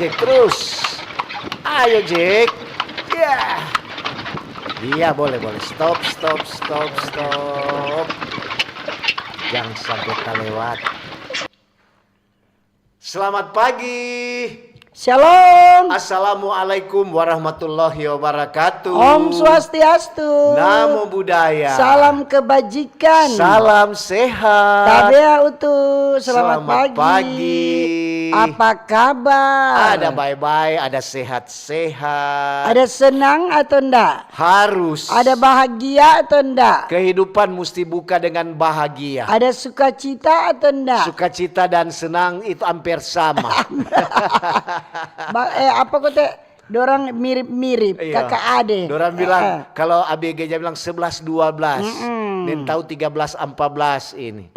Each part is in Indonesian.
Jack terus. Ayo Jack. Ya. Iya boleh. Stop. Jangan sampai terlewat. Selamat pagi. Shalom. Assalamualaikum warahmatullahi wabarakatuh. Om Swastiastu. Namo Buddhaya. Salam kebajikan. Salam sehat. Tabea utuh. Selamat pagi. Apa kabar? Ada bye-bye, ada sehat-sehat. Ada senang atau enggak? Harus. Ada bahagia atau enggak? Kehidupan mesti buka dengan bahagia. Ada sukacita atau enggak? Sukacita dan senang itu hampir sama. Apa kata dorang mirip-mirip, Iya. kakak ade. Dorang bilang kalau ABG-nya bilang 11-12. Dan tahu 13-14 ini.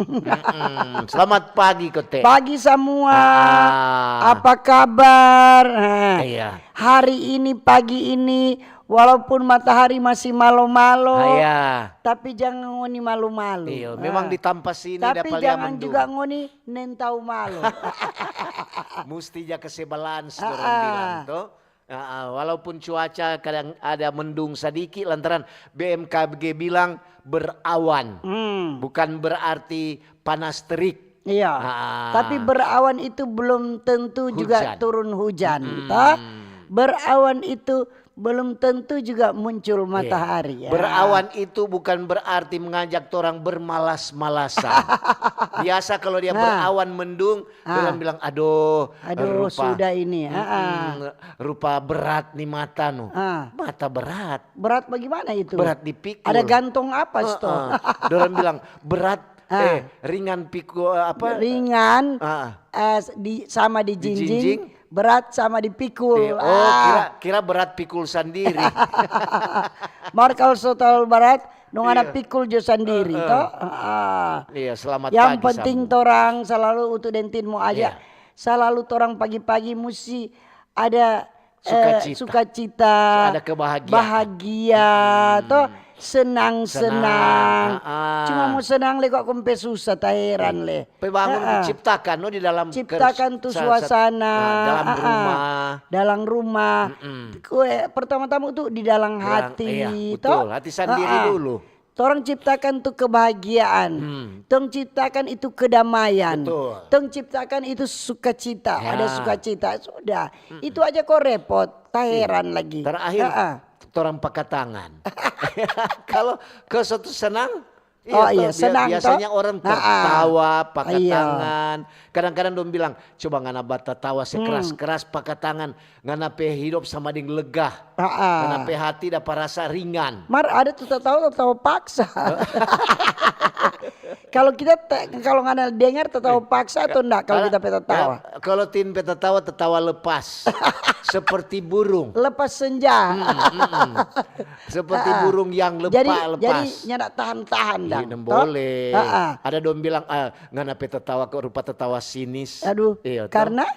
Selamat pagi Kote. Pagi semua. Apa kabar? Iya. Hari ini, pagi ini, walaupun matahari masih malo-malo, tapi jangan ngoni malu-malu. Iya, memang ditampas sini tapi jangan juga ngoni nentau malu. Mesti jaga sebalans orang bilang tuh. Walaupun cuaca kadang ada mendung sedikit lantaran BMKG bilang berawan. Bukan berarti panas terik. Iya. Tapi berawan itu belum tentu juga turun hujan. Berawan itu belum tentu juga muncul matahari. Ya. Berawan itu bukan berarti mengajak orang bermalas-malasan. Biasa kalau dia berawan mendung, orang bilang aduh rupa, sudah ini. Rupa berat nih mata nu. Mata berat. Berat bagaimana itu? Berat dipikul. Ada gantung apa Orang bilang berat ringan pikul apa? Ringan sama dijinjing. Berat sama dipikul. Kira berat pikul sendiri. Mar kalau soal berat nung ada pikul jo sendiri toh. Iya, selamat yang pagi. Yang penting torang selalu utuh dentinmu aja. Selalu torang pagi-pagi mesti ada sukacita, ada kebahagiaan. Bahagia toh. Senang. Cuma mau senang le kok kompe susah taheran le. Bangun diciptakan di dalam ciptakan tuh suasana dalam rumah. Pertama-tama tuh di dalam hati. Iya, betul. Hati sendiri dulu. Torang ciptakan tuh kebahagiaan. Tong ciptakan itu kedamaian. Tong ciptakan itu sukacita. Ada sukacita. Sudah. Itu aja kok repot. Taheran lagi. Terakhir orang pakai tangan. Kalau ke suatu senang, senang biasanya orang tertawa pakai tangan. Kadang-kadang dong bilang, coba ngana bata tawa sekeras-keras pakai tangan, ngana pe hidup sama ding lega, ngana pe hati dapat rasa ringan. Mar ada tuh tawa paksa. Kalau ngana dengar tertawa paksa atau enggak kalau kita peta tawa? Kalau tin peta tawa tertawa lepas. Seperti burung. Lepas senja. Seperti burung yang lepas. Jadi nyadak tahan-tahan dah. Boleh. Ada dong bilang ngana peta tawa kok rupa tertawa sinis. Aduh. Iya, karena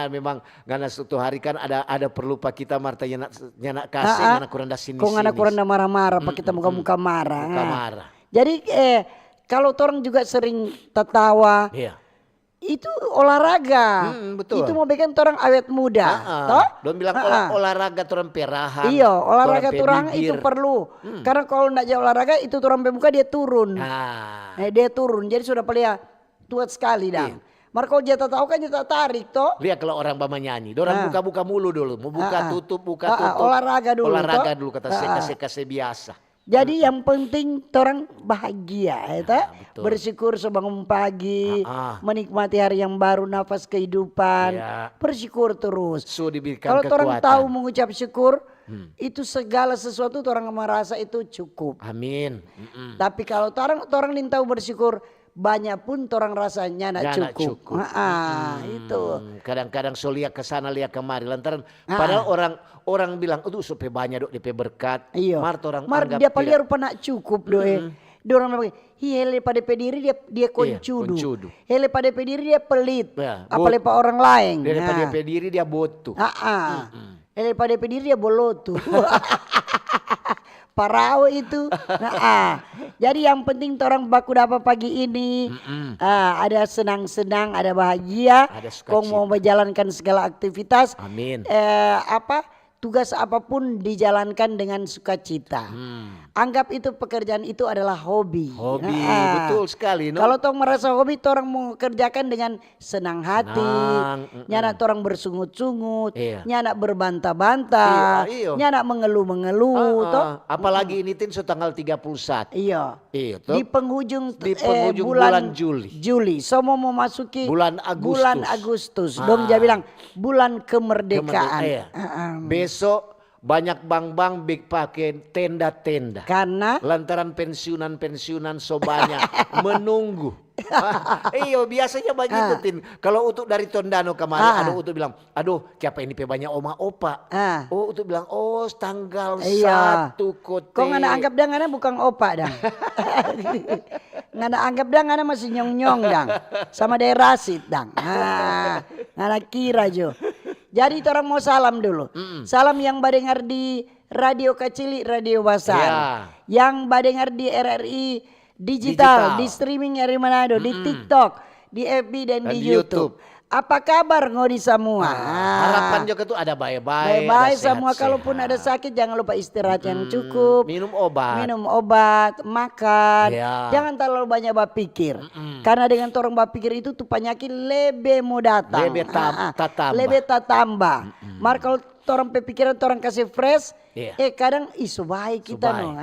memang ngana suatu hari kan ada perlu pak kita Marta nyanak kasih ngana kurang dah sinis. Kok ngana kurang dah marah-marah pak kita muka-muka marah. Muka marah. Jadi kalau orang juga sering tertawa. Itu olahraga. Betul. Itu mau bikin orang awet muda. Toh? Don bilang olahraga orang perahan. Iya, olahraga orang itu perlu. Karena kalau enggak jauh olahraga itu orang pemuka dia turun. Dia turun. Jadi sudah paling tuat sekali dah. Mar kalau dia tahu kan dia tarik toh. Lihat kalau orang bama nyanyi, orang buka-buka mulu dulu, mau buka tutup. Olahraga dulu. Olahraga dulu kata seka-seka biasa. Jadi yang penting orang bahagia, bersyukur sebangun pagi, menikmati hari yang baru, nafas kehidupan, bersyukur terus. Kalau orang tahu mengucap syukur, itu segala sesuatu orang merasa itu cukup. Amin. Tapi kalau orang tahu bersyukur, banyak pun orang rasanya nak cukup. Itu. Kadang-kadang so lihat ke sana lihat kemari lantaran padahal orang bilang itu supaya banyak dok DP berkat. Iya. Mar dia paling rupa nak cukup doe. Dia orang bilang, hele pada pediri dia koncudu. Hele pada pediri dia pelit. Apalagi pak orang lain. Hele pada pediri dia botu. Hele pada pediri dia bolotu. Parau itu. Jadi yang penting orang baku dapat pagi ini ada senang-senang, ada bahagia, ada kau mau menjalankan segala aktivitas. Amin. Tugas apapun dijalankan dengan sukacita. Anggap itu pekerjaan itu adalah hobi. Hobi, betul sekali. No? Kalau tong merasa hobi, orang mau kerjakan dengan senang hati. Nyanak orang bersungut-sungut, nyanak berbantah-bantah, nyanak mengeluh-mengeluh. Apalagi ini tin tanggal 31. Iya. Di penghujung bulan Juli. Semua mau masuki bulan Agustus. Dong dia bilang bulan kemerdekaan. Besok banyak bank-bank big pakai tenda-tenda. Karena lantaran pensiunan so banyak menunggu. Iyo biasanya begitu tin. Kalau untuk dari Tondano kemarin ada untuk bilang, aduh siapa ini banyak oma opa. Oh untuk bilang tanggal 1 kote. Kok ngana anggap dah ngana bukan opa dah. Ngana anggap dah ngana masih nyong-nyong dang. Sama daerah Rasid dang. Ngana kira jo. Jadi orang mau salam dulu. Salam yang badengar di Radio Kacili, Radio Basar. Yang badengar di RRI digital, di streaming dari Manado, di TikTok, di FB dan di YouTube. Apa kabar ngodi semua? Harapan juga tuh ada baik-baik. Baik semua, kalaupun ada sakit jangan lupa istirahat yang cukup. Minum obat, makan. Jangan terlalu banyak berpikir. Karena dengan orang berpikir itu tuh penyakit lebih mau datang. Lebih tambah. Maka kalau orang pikiran orang kasih fresh, kadang isu baik kita no.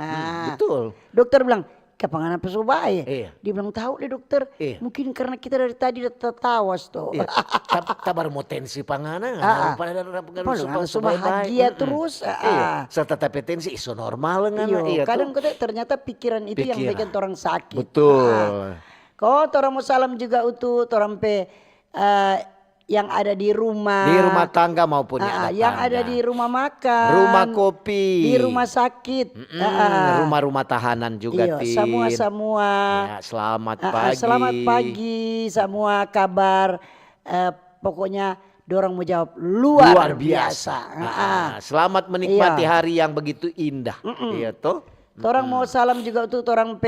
Betul. Dokter bilang, kapan apa baik? Dia bilang tahu deh dokter. Mungkin karena kita dari tadi udah tertawas tuh. Tabar potensi pangana. Bahagia terus. Serta tapi tensi isu normal kadang ternyata pikiran itu yang bikin orang sakit. Betul. Kau orang mau salam juga utuh orang yang ada di rumah. Di rumah tangga maupun yang ada di rumah makan. Rumah kopi. Di rumah sakit. Rumah-rumah tahanan juga. Semua. Selamat pagi. Selamat pagi. Semua kabar. Pokoknya dorang mau jawab luar biasa. Selamat menikmati hari yang begitu indah. Iya toh. Orang mau salam juga tuh orang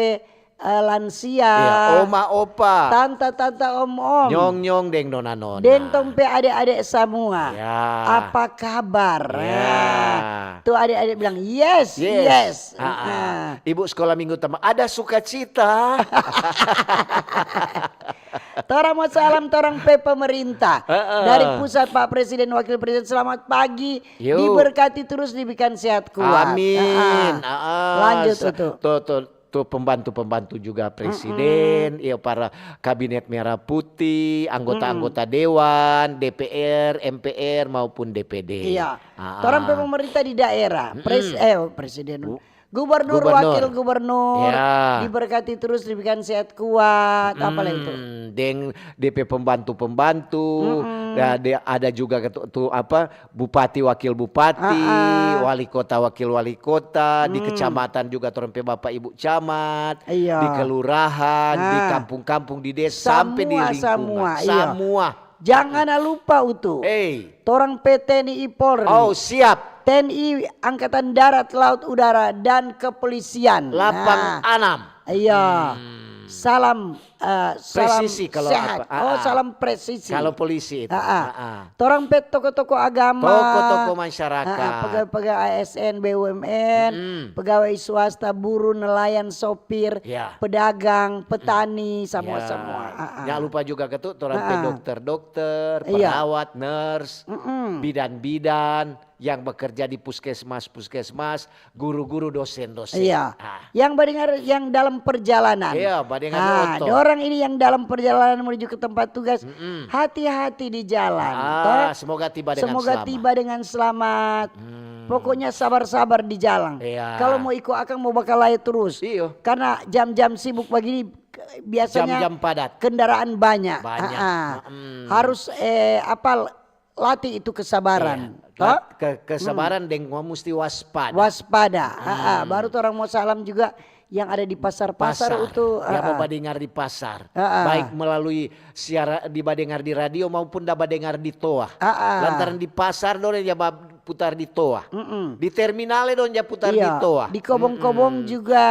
lansia, oma opa, tante om, nyong deng nona, deng tompe adik-adik semua. Apa kabar? Tuh adik-adik bilang yes. Ibu sekolah minggu ada sukacita. Torang mau salam torang pemerintah dari pusat Pak Presiden Wakil Presiden, selamat pagi. Diberkati terus, diberikan sehat kuat. Amin. Lanjut tuh pembantu-pembantu juga presiden, para kabinet merah putih, anggota-anggota dewan, DPR, MPR maupun DPD. Orang pemerintah di daerah, presiden, gubernur, wakil gubernur, diberkati terus, diberikan sehat kuat, apalah itu. Deng DP pembantu-pembantu, ada juga bupati, wakil bupati, wali kota, wakil wali kota, di kecamatan juga terempe bapak ibu camat, di kelurahan, di kampung-kampung, di desa, sampai di lingkungan. Semua. Jangan lupa utuh. Torang TNI Polri. Siap. TNI Angkatan Darat, Laut, Udara dan Kepolisian. Lapang Anam. Salam presisi kalau sehat. Salam presisi. Kalau polisi itu. Torang toko-toko agama, toko-toko masyarakat, pegawai ASN, BUMN, pegawai swasta, buruh, nelayan, sopir, pedagang, petani, semua. Jangan lupa juga torang dokter, perawat, nurse, bidan-bidan yang bekerja di puskesmas, guru-guru, dosen-dosen. Yang mendengar yang dalam perjalanan. Orang ini yang dalam perjalanan menuju ke tempat tugas, hati-hati di jalan. Semoga tiba dengan selamat. Pokoknya sabar-sabar di jalan. Kalau mau ikut akan mau bakal layat terus. Karena jam-jam sibuk begini biasanya jam-jam padat, kendaraan banyak. Harus latih itu kesabaran. Kesabaran dan mesti waspada. Baru orang mau salam juga yang ada di pasar-pasar itu. Yang mau dengar di pasar. Baik melalui siaran di dengar di radio maupun dapat dengar di toa. Lantaran di pasar dong ya putar di toa. Di terminalnya dong ya putar di Iya, toa. di kobong-kobong juga.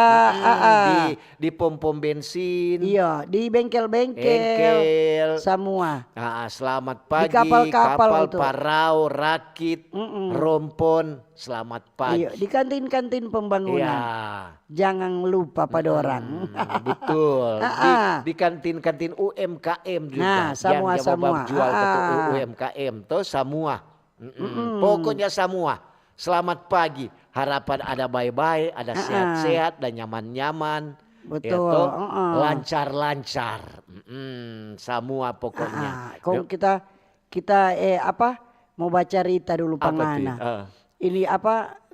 Di pom-pom bensin. Iya, di bengkel-bengkel. Semua. Selamat pagi, kapal-kapal itu. parau, rakit, rompon, selamat pagi. Iya, di kantin-kantin pembangunan. Iya. Jangan lupa pada orang. Betul. Di kantin-kantin UMKM juga. Nah, semua. Jual ke UMKM tuh semua. Pokoknya semua. Selamat pagi. Harapan ada baik-baik, ada sehat-sehat dan nyaman-nyaman. Betul. Lancar-lancar. Semua pokoknya. Kalau kita mau baca Rita dulu Pangana. Ini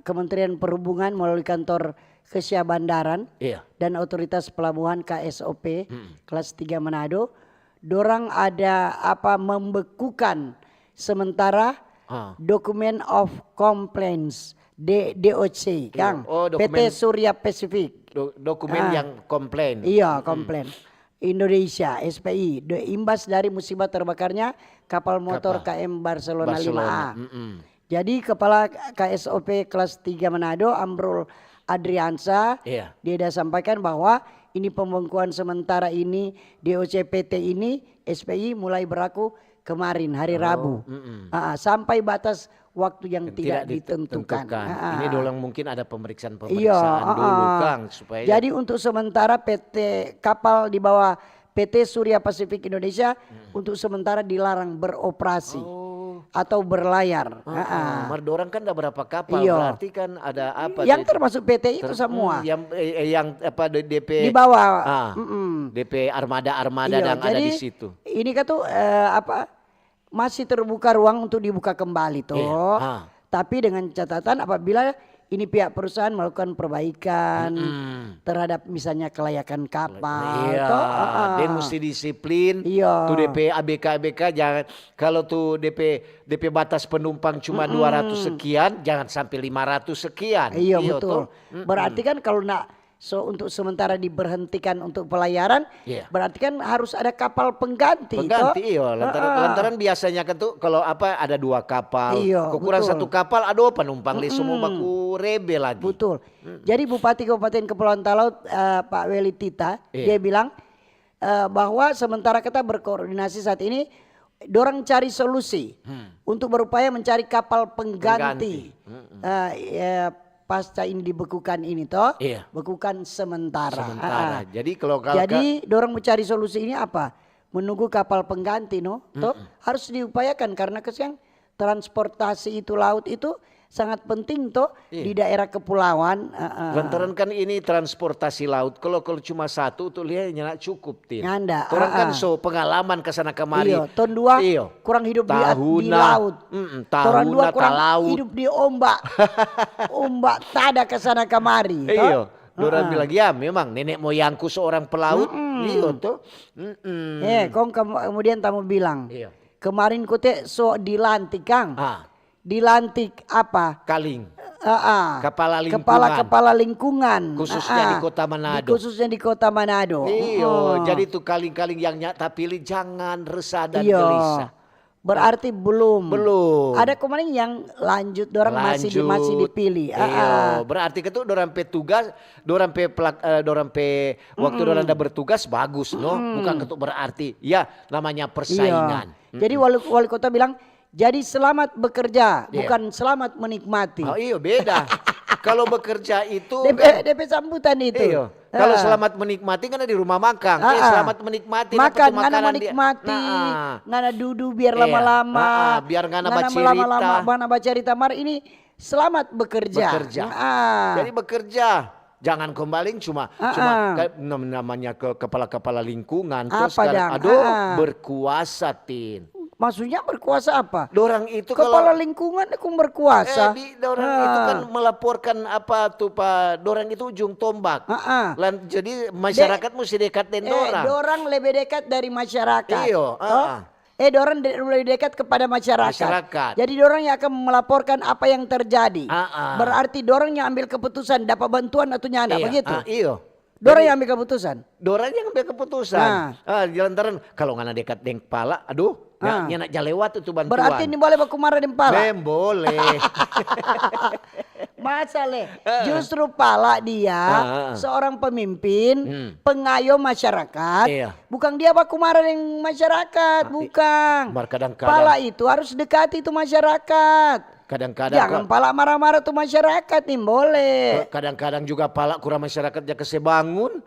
Kementerian Perhubungan melalui kantor Kesia Bandaran dan Otoritas Pelabuhan KSOP kelas 3 Manado, dorang ada membekukan sementara Document of Complaints DOC, Kang. PT Surya Pacific. Dokumen yang komplain. Iya, komplain. Indonesia SPI imbas dari musibah terbakarnya kapal motor KM Barcelona 5A. Jadi Kepala KSOP kelas 3 Manado Amrul Adriansa dia sudah sampaikan bahwa ini pembekuan sementara ini DOC PT ini SPI mulai berlaku kemarin hari Rabu sampai batas waktu yang tidak ditentukan. Ini dolang mungkin ada pemeriksaan dulu Kang supaya. Jadi untuk sementara PT kapal di bawah PT Surya Pacific Indonesia untuk sementara dilarang beroperasi atau berlayar. Merdorang kan ada berapa kapal berarti kan ada apa? Yang termasuk PT itu semua. Yang DP di bawah. DP armada yang ada di situ. Ini kan tuh masih terbuka ruang untuk dibuka kembali toh. Tapi dengan catatan apabila ini pihak perusahaan melakukan perbaikan terhadap misalnya kelayakan kapal. Dia mesti disiplin. Tuh DP ABK jangan kalau tuh DP batas penumpang cuma 200 sekian, jangan sampai 500 sekian. Iya betul. Berarti kan kalau untuk sementara diberhentikan untuk pelayaran, berarti kan harus ada kapal pengganti. Lantaran biasanya kan tuh kalau ada 2 kapal, kurang 1 kapal, aduh penumpang di semua baku rebe lagi. Betul. Jadi Bupati Kabupaten Kepulauan Talaut Pak Weli Tita, dia bilang bahwa sementara kita berkoordinasi saat ini, dorang cari solusi untuk berupaya mencari kapal pengganti. Pasca ini dibekukan ini toh, bekukan sementara. Jadi dorang mencari solusi ini apa? Menunggu kapal pengganti toh harus diupayakan karena kesiang transportasi itu laut itu sangat penting toh di daerah kepulauan. Lantaran kan ini transportasi laut. Kalau cuma satu tuh lihatnya cukup tin. Nganda. Orang kan pengalaman ke sana kemari. Tahun 2 kurang hidup di laut. Tahun 2 kurang hidup di ombak. Ombak tada ke sana kemari. Dorang bilang ya memang nenek moyangku seorang pelaut. Tuh. Kemudian tamu bilang. Kemarin kote dilantik Kang. Dilantik Kaling. Kepala lingkungan. Khususnya di Kota Manado. Khususnya di Kota Manado. Jadi tuh kaling-kaling yang nyata pilih jangan resah dan gelisah. Berarti belum. Ada kemarin yang lanjut masih dipilih. Berarti itu dorang tugas, dorang waktu dorang ada bertugas bagus bukan ketuk berarti ya namanya persaingan. Jadi wali kota bilang jadi selamat bekerja, bukan selamat menikmati. Beda. Kalau bekerja itu DP sambutan itu. Kalau selamat menikmati kan di rumah makan. Selamat menikmati makan, ngana menikmati, ngana duduk biar lama-lama, biar ngana baca cerita. Ini selamat bekerja. Jadi bekerja. Jangan kembali cuma namanya kepala lingkungan terus kan berkuasa tin. Maksudnya berkuasa apa? Dorang itu kepala lingkungan aku berkuasa. Dorang itu kan melaporkan dorang itu ujung tombak. Jadi masyarakat mesti dekat dengan dorang. Dorang lebih dekat dari masyarakat. Dorang lebih dekat kepada masyarakat. Jadi dorang yang akan melaporkan apa yang terjadi. Berarti dorang yang ambil keputusan dapat bantuan atau nyanda begitu. Dorang yang ambil keputusan. Lantaran kalau ngana dekat dengan kepala, Nyenak jalewat itu bantuan. Berarti ini boleh baku marah di pala? Boleh. Masalah justru pala dia seorang pemimpin, pengayom masyarakat. Bukan dia baku marah dengan masyarakat, bukan. Kadang-kadang pala itu harus dekati itu masyarakat. Kadang-kadang jangan pala marah-marah tuh masyarakat nih, boleh. Kadang-kadang juga pala kurang masyarakatnya kesebangun.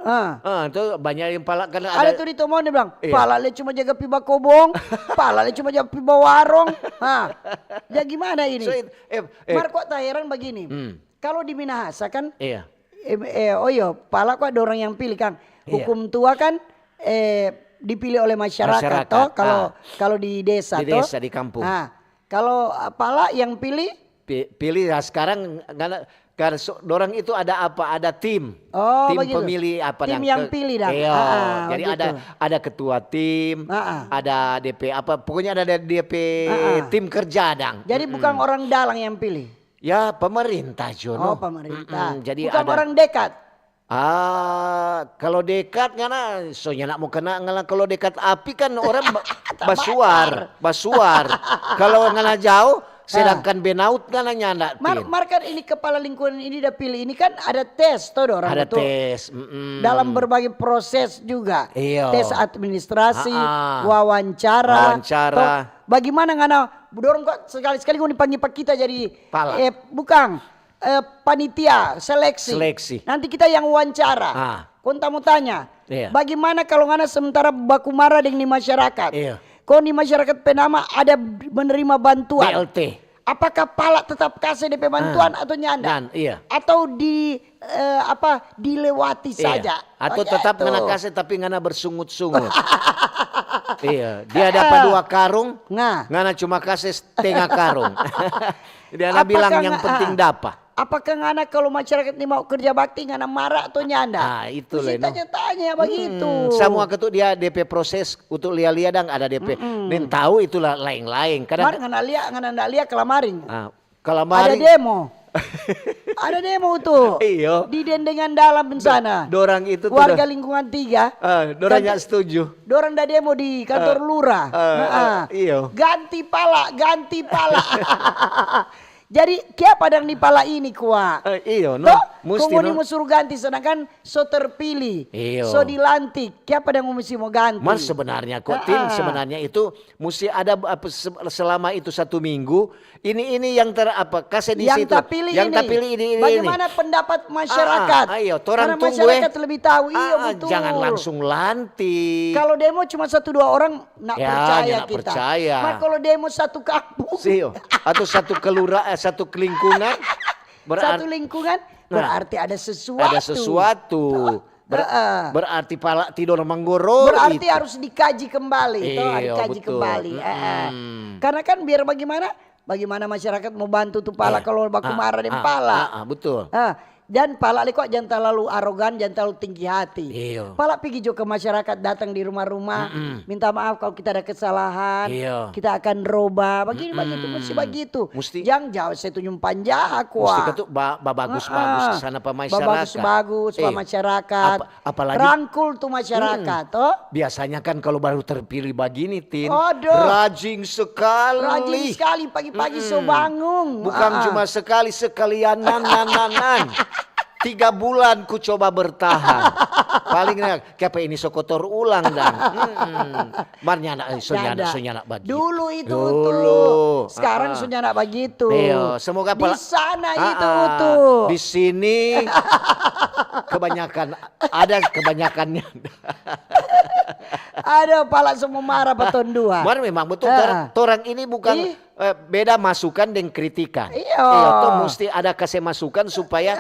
Itu banyak yang pala karena ada tuh di Tomon dia bilang, pala le cuma jaga piba kobong, pala le cuma jaga piba warung. Ya gimana ini? Marco tak heran begini. Kalau di Minahasa kan, pala kok ada orang yang pilih Kang. Hukum tua kan dipilih oleh masyarakat. Toh kalau di desa di desa di kampung. Kalau pala yang pilih ya sekarang karena dorang itu ada apa? Ada tim. Tim begitu. Pemilih apa? Tim yang pilih dah. Jadi ada ketua tim, ada DP apa? Pokoknya ada DP tim kerja dang. Jadi bukan orang dalang yang pilih. Ya pemerintah Jono. Pemerintah. Jadi bukan orang dekat. Kalau dekat ngana soalnya nak mau kena ngana kalau dekat api kan orang basuar. Kalau ngana jauh sedangkan benaut ngana nyanda. Markan ini kepala lingkungan ini udah pilih ini kan ada tes toh orang ada betul. Tes. Dalam berbagai proses juga. Tes administrasi, wawancara. Bagaimana ngana dorong kok sekali-sekali gue dipanggil Pak kita jadi bukan panitia seleksi. Nanti kita yang wawancara. Konta mau tanya, bagaimana kalau ngana sementara baku marah dengan masyarakat? Kau di masyarakat penama ada menerima bantuan? BLT. Apakah pala tetap kasih DP bantuan atau nyanda? Atau dilewati saja? Atau tetap ngana kasih tapi ngana bersungut-sungut? Dia dapat 2 karung, ngana cuma kasih setengah karung. Dia bilang yang penting dapat. Apakah ngana kalau masyarakat ini mau kerja bakti ngana marah atau nyanda? Itu lah. Tanya begitu. Semua ketuk dia DP proses untuk lia-lia dang ada DP. Dan tahu itulah lain-lain. Kadang ngana lihat kelamaring. Kelamaring. Ada demo. Ada demo tuh. Di dendengan dalam di sana. Dorang itu warga lingkungan 3. Dorang setuju. Dorang ada demo di kantor lurah. Ganti pala. Jadi siapa yang dipala ini kuat? Mesti mau suruh ganti sedangkan so terpilih, so dilantik. Siapa yang mesti mau ganti? Mas sebenarnya kok tim sebenarnya itu mesti ada selama itu 1 minggu. Ini yang kasih di situ. Yang terpilih ini. Bagaimana pendapat masyarakat? Karena masyarakat lebih tahu. Betul. Jangan langsung lantik. Kalau demo cuma 1-2 orang nak percaya kita. Percaya. Kalau demo 1 kampung atau 1 kelurahan, 1 lingkungan. Satu lingkungan berarti ada sesuatu. Berarti pala tidur menggoror. Berarti harus dikaji kembali. Karena kan biar bagaimana masyarakat mau bantu tuh pala kalau baku marah dan pala. Betul. Dan pala kok jangan terlalu arogan, jangan terlalu tinggi hati. Pala pergi juga ke masyarakat, datang di rumah-rumah, minta maaf kalau kita ada kesalahan, kita akan roba. Mesti begitu. Jangan jauh saya tunjuk panjang mesti ketuk bagus sana pak masyarakat. Bagus pak masyarakat. Apalagi rangkul tuh masyarakat. Biasanya kan kalau baru terpilih begini Tin, rajin sekali pagi-pagi so bangun. Bukan cuma sekalian 3 bulan ku coba bertahan. Palingnya kayak ini sokotor ulang dan marnya sonya begitu. Dulu itu tuh. Sekarang sonya nak begitu. Semoga di sana itu tuh. Di sini kebanyakannya. Ada pala semua marah beton 2. Memang betul. Orang ini bukan beda masukan dan kritikan. Itu mesti ada kasih masukan supaya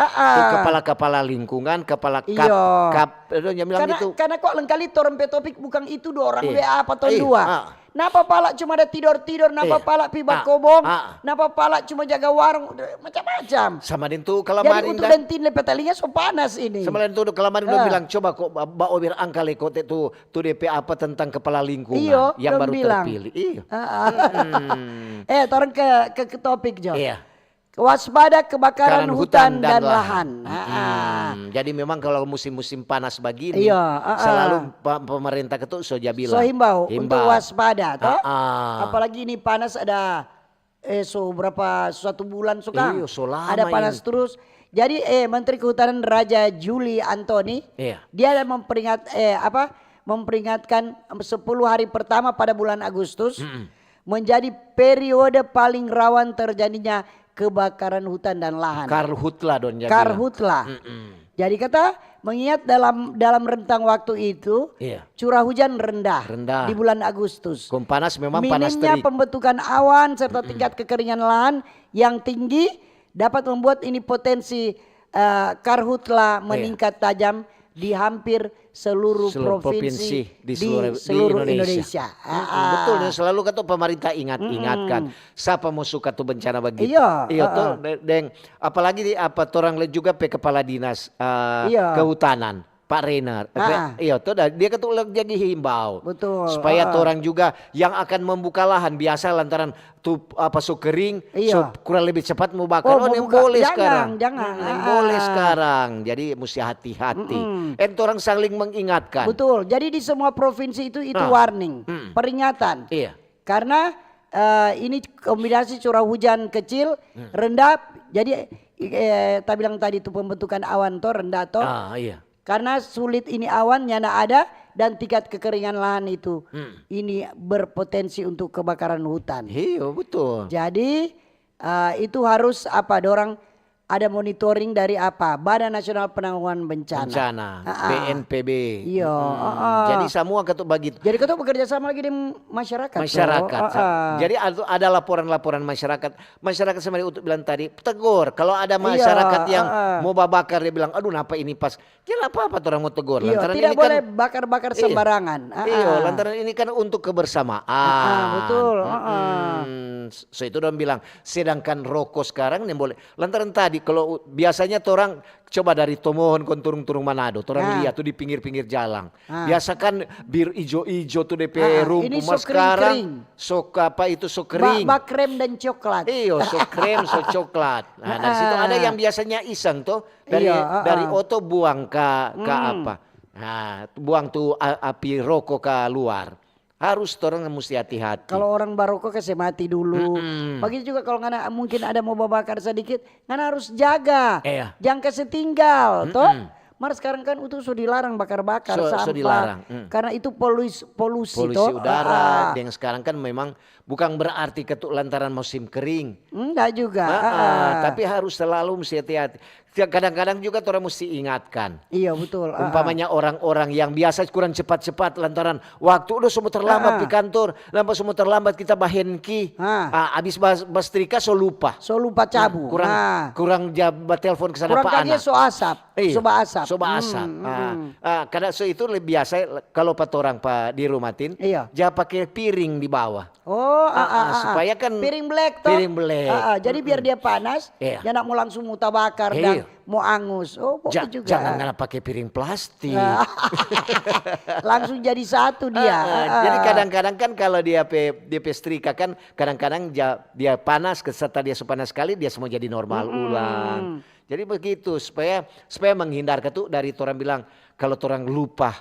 kepala lingkungan, kepala karena kok lengkali orang topik bukan itu 2 orang WA atau 2. Napa pala cuma ada tidur, napa pala piba kobong, napa pala cuma jaga warung, macam-macam. Sama itu kelamarin. Jadi untuk dentin lepetalinya so panas ini. Sama itu kelamarin udah bilang coba kok bawa biar angkali kok itu DP apa tentang kepala lingkungan yang baru terpilih. Orang ke topik Jo. waspada kebakaran hutan dan lahan. Jadi memang kalau musim-musim panas begini, selalu pemerintah itu bilang. Himbau untuk waspada, toh. Apalagi ini panas ada satu bulan suka. Ada panas terus. Jadi Menteri Kehutanan Raja Juli Antoni, dia ada memperingatkan 10 hari pertama pada bulan Agustus menjadi periode paling rawan terjadinya kebakaran hutan dan lahan. Karhutla don jadi. Karhutla. Jadi kata mengingat dalam rentang waktu itu curah hujan rendah di bulan Agustus. Panas memang panas terik. Minimnya pembentukan awan serta tingkat kekeringan lahan yang tinggi dapat membuat ini potensi karhutla meningkat tajam di hampir seluruh provinsi di seluruh Indonesia. Betul, selalu kata pemerintah ingatkan. Siapa mau suka tuh bencana begitu? Tuh, deng. Apalagi orang juga kepala dinas kehutanan. Pak Renner, tuh dia ketua jadi himbau, betul, supaya orang juga yang akan membuka lahan biasa lantaran tuh kering, kurang lebih cepat mau bakar. Yang boleh sekarang, yang boleh sekarang. Jadi mesti hati-hati. Orang saling mengingatkan. Betul. Jadi di semua provinsi itu warning, peringatan. Karena ini kombinasi curah hujan kecil, rendah. Jadi tak bilang tadi itu pembentukan awan toh rendah toh. Karena sulit ini awan nyana ada dan tingkat kekeringan lahan itu ini berpotensi untuk kebakaran hutan. Iya betul. Jadi itu harus dorang ada monitoring dari Badan Nasional Penanggulangan Bencana. BNPB. Iya. Jadi semua ketuk begitu. Jadi ketuk bekerja sama lagi di masyarakat. Jadi ada laporan-laporan masyarakat. Masyarakat sama untuk bilang tadi tegur. Kalau ada masyarakat yang mau bakar dia bilang, aduh kenapa ini pas. Kira apa orang mau tegur. Lantaran tidak ini boleh bakar-bakar sembarangan. Lantaran ini kan untuk kebersamaan. Betul. So itu orang bilang, sedangkan rokok sekarang yang boleh. Lantaran tadi kalau biasanya orang coba dari Tomohon kon turung Manado, orang lihat tuh di pinggir-pinggir jalan. Biasa kan bir ijo-ijo tuh DP rumput, mas sekarang sok kering. Krem dan coklat. Iyo, sok krem, sok coklat. Nah, dari situ ada yang biasanya iseng tuh dari oto buang ke apa. Nah, buang tuh api rokok ke luar. Harus orang mesti hati-hati. Kalau orang baroko kasih mati dulu. Begitu juga kalau ngana mungkin ada mau bakar sedikit, ngana harus jaga. Jangan kasih tinggal, toh. Mar sekarang kan itu sudah dilarang bakar-bakar sampah. Dilarang. Karena itu polusi udara. Dan sekarang kan memang bukan berarti ketuk lantaran musim kering. Enggak juga. Tapi harus selalu mesti hati-hati. Kadang-kadang juga orang mesti ingatkan. Iya betul. Umpamanya orang-orang yang biasa kurang cepat-cepat lantaran waktu udah semua terlambat di kantor, lambat semua terlambat kita bahenki. Habis bastrika so lupa cabu. Kurang jabat telepon ke sana Pak Ana. Kurang so asap. Soba asap. Kadang so itu lebih biasa kalau orang di rumatin, jangan pakai piring di bawah. Supaya kan piring black toh. Piring black. Jadi biar dia panas, dia nak mau langsung muta bakar dan mau angus. Juga. Jangan pakai piring plastik. Langsung jadi satu dia. Jadi kadang-kadang kan kalau dia pestrika kan kadang-kadang dia panas, setelah dia sepanas sekali dia semua jadi normal ulang. Jadi begitu supaya menghindar tuh dari orang bilang kalau orang lupa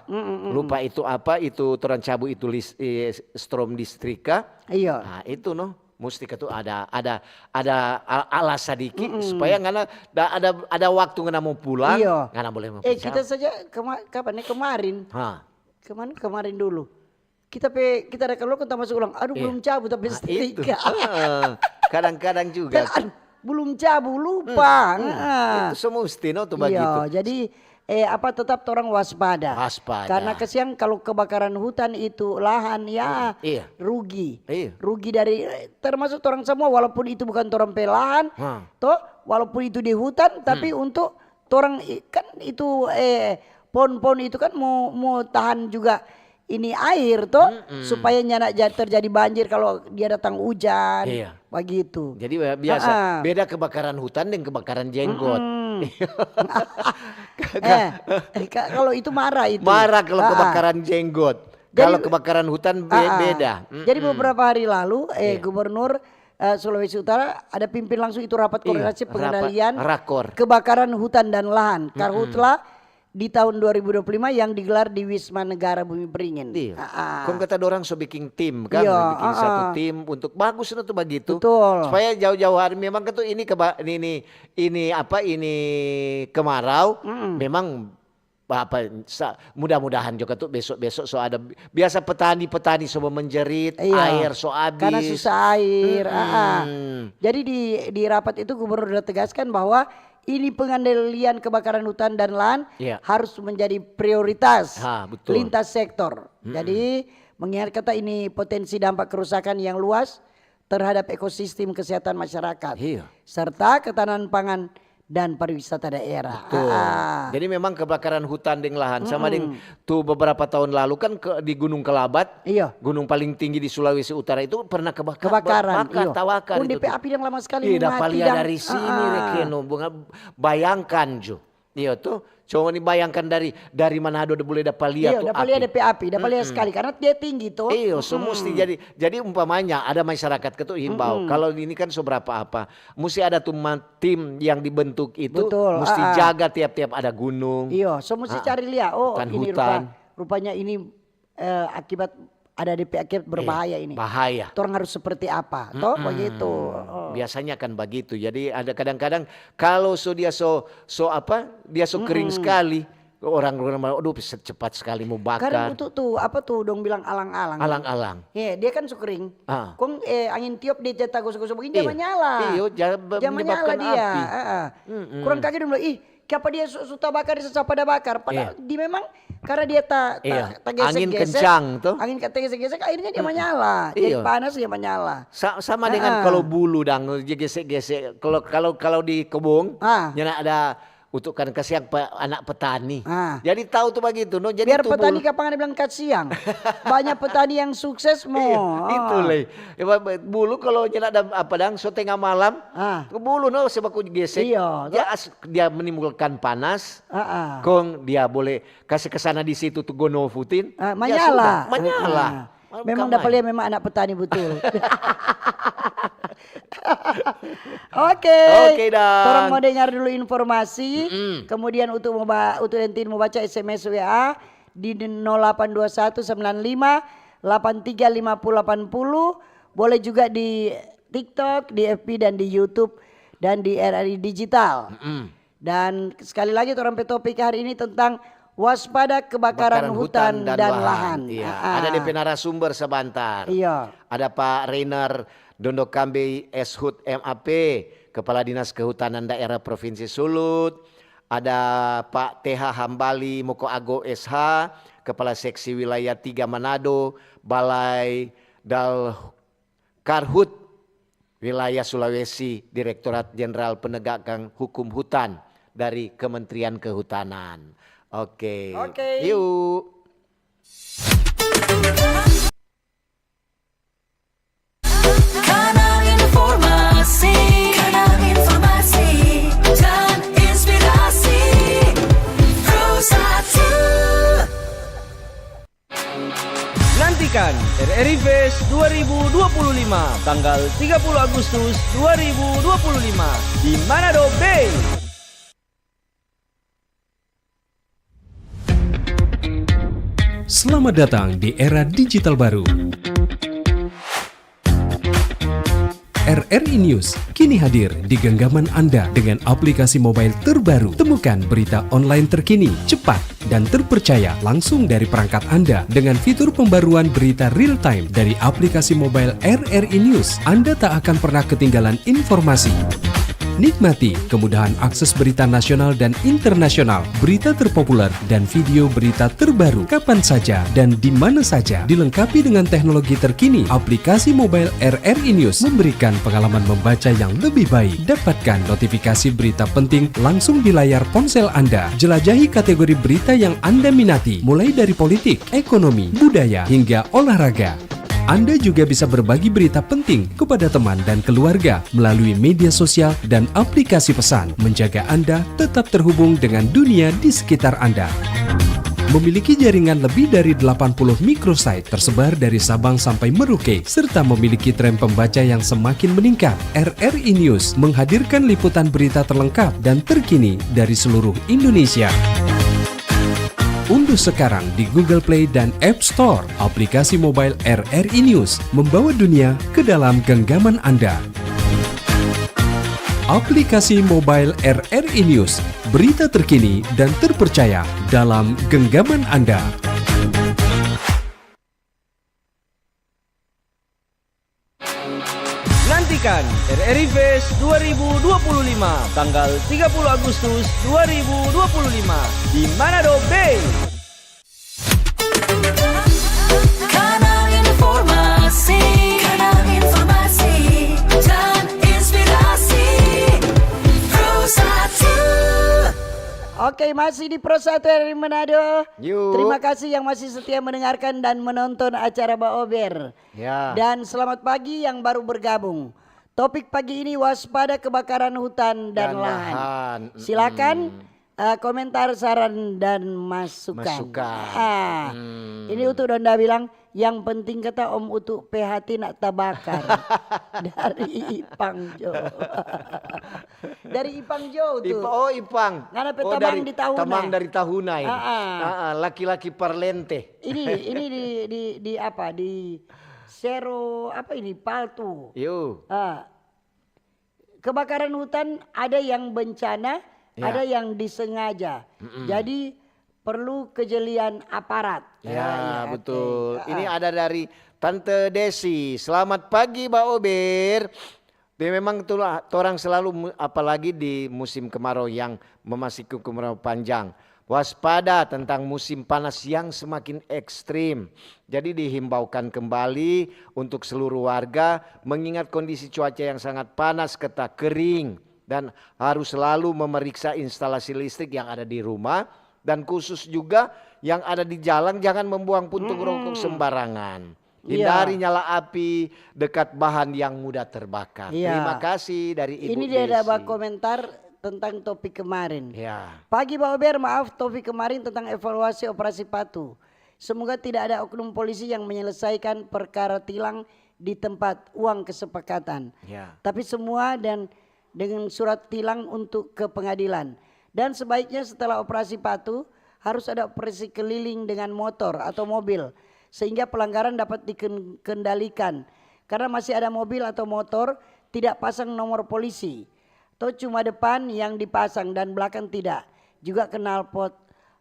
itu apa itu orang cabut itu strom listrika. Nah itu mesti itu ada alas sedikit supaya ngana ada waktu ngana mau pulang ngana boleh mau kita saja kemarin kemarin dulu kita ada kalau kita masuk ulang belum cabut tapi setrika kadang-kadang juga belum cabut lupa itu semesti tuh begitu jadi tetap orang waspada. Karena kesian kalau kebakaran hutan itu lahan rugi. Rugi dari termasuk orang semua walaupun itu bukan orang pelahan. Toh walaupun itu di hutan tapi untuk orang kan itu pohon-pohon itu kan mau tahan juga ini air toh supaya nyana terjadi banjir kalau dia datang hujan. Begitu. Jadi biasa beda kebakaran hutan dan kebakaran jenggot. Kalau itu marah itu. Marah kalau kebakaran jenggot. Kalau kebakaran hutan beda. Jadi beberapa hari lalu gubernur Sulawesi Utara ada pimpin langsung itu rapat koordinasi pengendalian rakor kebakaran hutan dan lahan Karhutla di tahun 2025 yang digelar di Wisma Negara Bumi Beringin. Kong kata dorang so bikin tim kan, bikin satu tim untuk bagus itu begitu. Betul. Supaya jauh-jauh hari memang kan tuh ini kemarau, memang mudah-mudahan juga tuh besok-besok so ada biasa petani so menjerit air so habis karena susah air. Jadi di rapat itu gubernur sudah tegaskan bahwa ini pengendalian kebakaran hutan dan lahan harus menjadi prioritas lintas sektor. Jadi mengingat kata ini potensi dampak kerusakan yang luas terhadap ekosistem kesehatan masyarakat serta ketahanan pangan dan pariwisata daerah. Betul. Jadi memang kebakaran hutan dan lahan sama dengan tuh beberapa tahun lalu kan di Gunung Kelabat, gunung paling tinggi di Sulawesi Utara itu pernah kebakaran. Tawakar itu. DP api yang lama sekali dapat lihat dari sini rekeno, bayangkan Jo. Iya tuh, coba nih bayangkan dari Manado boleh dapat lihat tuh dapat lihat DP api, dapat lihat sekali karena dia tinggi tuh. Iya, so mesti jadi umpamanya ada masyarakat itu himbau. Kalau ini kan seberapa apa, mesti ada tuh tim yang dibentuk itu, mesti jaga tiap-tiap ada gunung. Iya, so mesti cari lihat. Oh, ini rupanya ini akibat ada DP akibat berbahaya ini. Bahaya. Orang harus seperti apa? Toh begitu. Biasanya kan begitu. Jadi ada kadang-kadang kalau dia kering sekali, orang aduh cepat sekali mau bakar. Karena itu tuh apa tuh dong bilang alang-alang. Alang-alang. Dia kan kering. Kong angin tiup dia jatah gosok-gosok begini dia menyala. Dia menyala dia. Kurang kaget dong bilang, kenapa dia suka bakar dia pada bakar. Padahal di memang karena dia tak gesek-gesek. Angin kencang tuh. Angin gesek-gesek akhirnya dia menyala. Jadi panas dia menyala. Sama dengan kalau bulu dang gesek-gesek. Kalau di kebun nyana ada utukan kasiang anak petani. Jadi tahu tuh begitu. No, jadi biar petani kapan bilang kasiang. Banyak petani yang sukses itu leh. Bulu kalau nyana ada apa dang so tengah malam. Bulu no sebaku gesek. Dia menimbulkan panas. Kong dia boleh kasih kesana di situ tuh gonofutin. Menyala. Menyala. Memang dapat lihat memang anak petani betul. Oke, orang mau dengar dulu informasi, kemudian untuk Dentin mau baca SMS WA di 082195835080, boleh juga di TikTok, di FB dan di YouTube dan di RRI Digital. Dan sekali lagi orang topik hari ini tentang waspada kebakaran hutan dan lahan. Ada DP narasumber sebentar. Ada Pak Rainer Dondokambe Eshut MAP, Kepala Dinas Kehutanan Daerah Provinsi Sulut. Ada Pak TH Hambali Moko Ago SH, Kepala Seksi Wilayah 3 Manado, Balai Dal Karhut Wilayah Sulawesi, Direktorat Jenderal Penegakan Hukum Hutan dari Kementerian Kehutanan. Oke. Yuk. Kanal informasi dan inspirasi Pro1. Nantikan RRI Fest 2025 tanggal 30 Agustus 2025 di Manado Bay. Selamat datang di era digital baru. RRI News kini hadir di genggaman Anda dengan aplikasi mobile terbaru. Temukan berita online terkini, cepat, dan terpercaya langsung dari perangkat Anda dengan fitur pembaruan berita real time dari aplikasi mobile RRI News. Anda tak akan pernah ketinggalan informasi. Nikmati kemudahan akses berita nasional dan internasional, berita terpopuler, dan video berita terbaru kapan saja dan di mana saja. Dilengkapi dengan teknologi terkini, aplikasi mobile RRI News memberikan pengalaman membaca yang lebih baik. Dapatkan notifikasi berita penting langsung di layar ponsel Anda. Jelajahi kategori berita yang Anda minati, mulai dari politik, ekonomi, budaya, hingga olahraga. Anda juga bisa berbagi berita penting kepada teman dan keluarga melalui media sosial dan aplikasi pesan, menjaga Anda tetap terhubung dengan dunia di sekitar Anda. Memiliki jaringan lebih dari 80 microsite tersebar dari Sabang sampai Merauke, serta memiliki tren pembaca yang semakin meningkat. RRI News menghadirkan liputan berita terlengkap dan terkini dari seluruh Indonesia. Unduh sekarang di Google Play dan App Store aplikasi mobile RRI News, membawa dunia ke dalam genggaman Anda. Aplikasi mobile RRI News, berita terkini dan terpercaya dalam genggaman Anda. Nantikan RRI Fest 2025 tanggal 30 Agustus 2025 di Manado Bay. Kanal informasi dan inspirasi Pro 1. Oke, masih di Pro 1 dari Manado. Yuk. Terima kasih yang masih setia mendengarkan dan menonton acara Mbak Ober. Ya. Dan selamat pagi yang baru bergabung. Topik pagi ini waspada kebakaran hutan dan lahan. Silakan komentar, saran dan masukan. Ini Utu Donda bilang yang penting kata Om Utu PHT nak tabakar. Dari Ipang Jo. Dari Ipang Jo tuh. Ipang. Ngana petamang di Tahunai. Tamang dari Tahunai. Laki-laki parlente. Ini di apa? Di Sero apa ini? Paltu. Kebakaran hutan ada yang bencana, ada yang disengaja. Jadi perlu kejelian aparat. Ya, betul. Ini ada dari Tante Desi. Selamat pagi Mbak Ober. Memang itulah orang selalu apalagi di musim kemarau yang memasuki kemarau panjang. Waspada tentang musim panas yang semakin ekstrim. Jadi dihimbaukan kembali untuk seluruh warga mengingat kondisi cuaca yang sangat panas, ketat, kering. Dan harus selalu memeriksa instalasi listrik yang ada di rumah. Dan khusus juga yang ada di jalan jangan membuang puntung rokok sembarangan. Hindari nyala api dekat bahan yang mudah terbakar. Terima kasih dari Ibu Ini Desi. dia ada komentar tentang topik kemarin. Ya. Pagi Pak Ober, maaf topik kemarin tentang evaluasi operasi Patu. Semoga tidak ada oknum polisi yang menyelesaikan perkara tilang di tempat uang kesepakatan. Ya. Tapi semua dan dengan surat tilang untuk ke pengadilan. Dan sebaiknya setelah operasi Patu harus ada operasi keliling dengan motor atau mobil. Sehingga pelanggaran dapat dikendalikan. Karena masih ada mobil atau motor tidak pasang nomor polisi. Atau cuma depan yang dipasang dan belakang tidak. Juga knalpot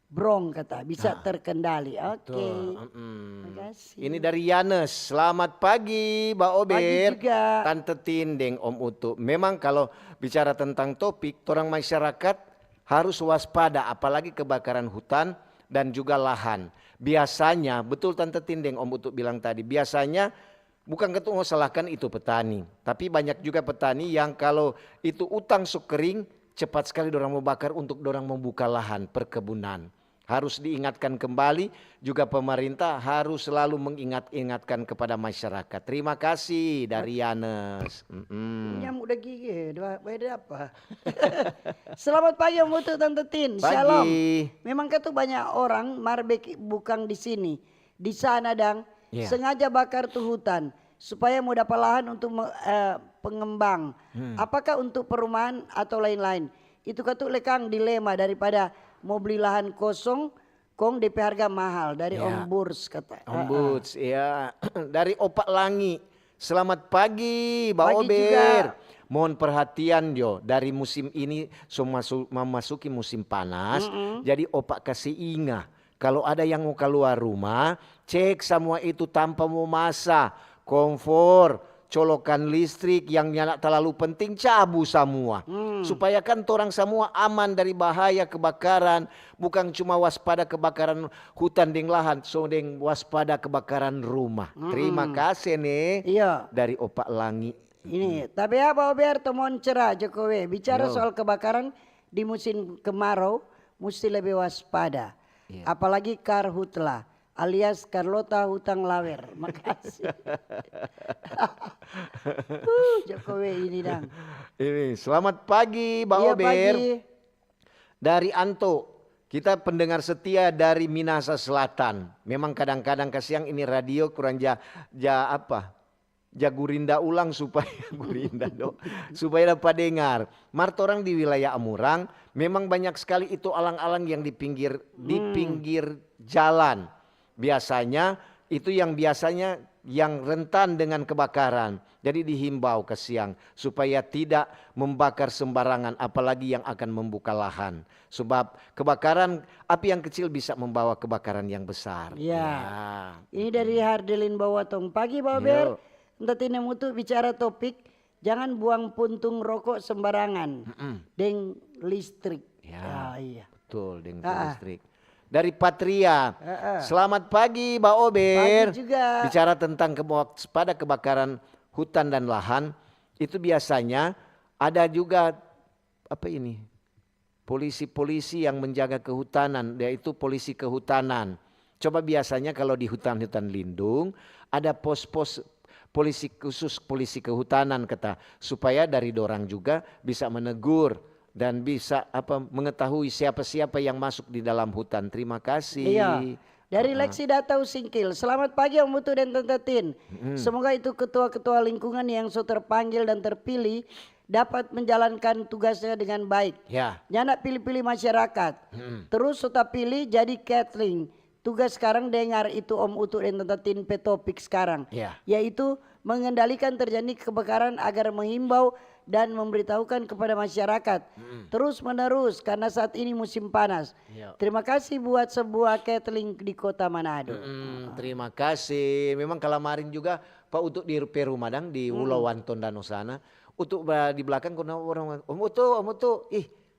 brong kata bisa terkendali. Oke. Terima kasih. Ini dari Yanes. Selamat pagi Mbak Ober. Pagi juga. Tante Tindeng Om Utu. Memang kalau bicara tentang topik, orang masyarakat harus waspada apalagi kebakaran hutan dan juga lahan. Biasanya betul Tante Tindeng Om Utu bilang tadi, biasanya bukan ketua salahkan itu petani. Tapi banyak juga petani yang kalau itu utang sukering cepat sekali dorang membakar untuk dorang membuka lahan perkebunan. Harus diingatkan kembali juga pemerintah harus selalu mengingatkan kepada masyarakat. Terima kasih dari Yanes. Nyamuk udah gigi, beda apa? Selamat pagi Om Utu Tante Tin. Pagi. Shalom. Memang tuh banyak orang marbek bukan di sini. Di sana dang sengaja bakar tuh hutan supaya mau dapat lahan untuk pengembang. Apakah untuk perumahan atau lain-lain? Itu katu lekang dilema daripada mau beli lahan kosong kong DP harga mahal dari Om Burs kata. Om Burs ya. Dari Opak Langi. Selamat pagi Mbak Pagi Ober. juga. Mohon perhatian Jo, dari musim ini memasuki musim panas. Jadi Opak kasih ingat, kalau ada yang mau keluar rumah, cek semua itu tanpa memasak, kompor, colokan listrik yang nyala terlalu penting cabu semua. Supaya kan orang semua aman dari bahaya kebakaran. Bukan cuma waspada kebakaran hutan dan lahan, so deng waspada kebakaran rumah. Terima kasih nih dari Opak Langi. Ini, tapi apa Ober temuan cerah Jokowi bicara soal kebakaran di musim kemarau mesti lebih waspada. Apalagi karhutla alias Carlota Hutang Lawer. Makasih. Jokowi ini dang. Ini selamat pagi Mbak Ober. Pagi. Dari Anto. Kita pendengar setia dari Minahasa Selatan. Memang kadang-kadang kasiang ini radio kurang gurinda ulang supaya gurinda supaya dapat dengar. Martorang di wilayah Amurang memang banyak sekali itu alang-alang yang di pinggir jalan. Biasanya itu yang rentan dengan kebakaran. Jadi dihimbau ke siang supaya tidak membakar sembarangan apalagi yang akan membuka lahan. Sebab kebakaran api yang kecil bisa membawa kebakaran yang besar. Ya. Ini dari Hardelin Bawatong. Pagi Pak Ber. Entah ini mutu bicara topik jangan buang puntung rokok sembarangan. Deng listrik. Ya, iya. Betul deng listrik. Dari Patria. Selamat pagi Mbak Ober. Pagi juga. Bicara tentang pada kebakaran hutan dan lahan, itu biasanya ada juga polisi-polisi yang menjaga kehutanan, yaitu polisi kehutanan. Coba biasanya kalau di hutan-hutan lindung ada pos-pos polisi khusus, polisi kehutanan kata, supaya dari dorang juga bisa menegur dan bisa mengetahui siapa-siapa yang masuk di dalam hutan. Terima kasih. Iya. Dari Leksi Datau Singkil, selamat pagi Om Mutu dan Tante Tin. Semoga itu ketua-ketua lingkungan yang sudah terpanggil dan terpilih dapat menjalankan tugasnya dengan baik. Ya. Jangan pilih-pilih masyarakat. Terus sudah pilih jadi catering. Tugas sekarang dengar itu Om Utu dan Tante Tin petopik sekarang. Ya. Yaitu mengendalikan terjadi kebakaran agar menghimbau dan memberitahukan kepada masyarakat terus menerus karena saat ini musim panas. Terima kasih buat sebuah catering di Kota Manado. Terima kasih. Memang kalamarin juga Pak Utuk di Perumadang di Wulauan Tondano sana. Utuk di belakang orang Om Utuk,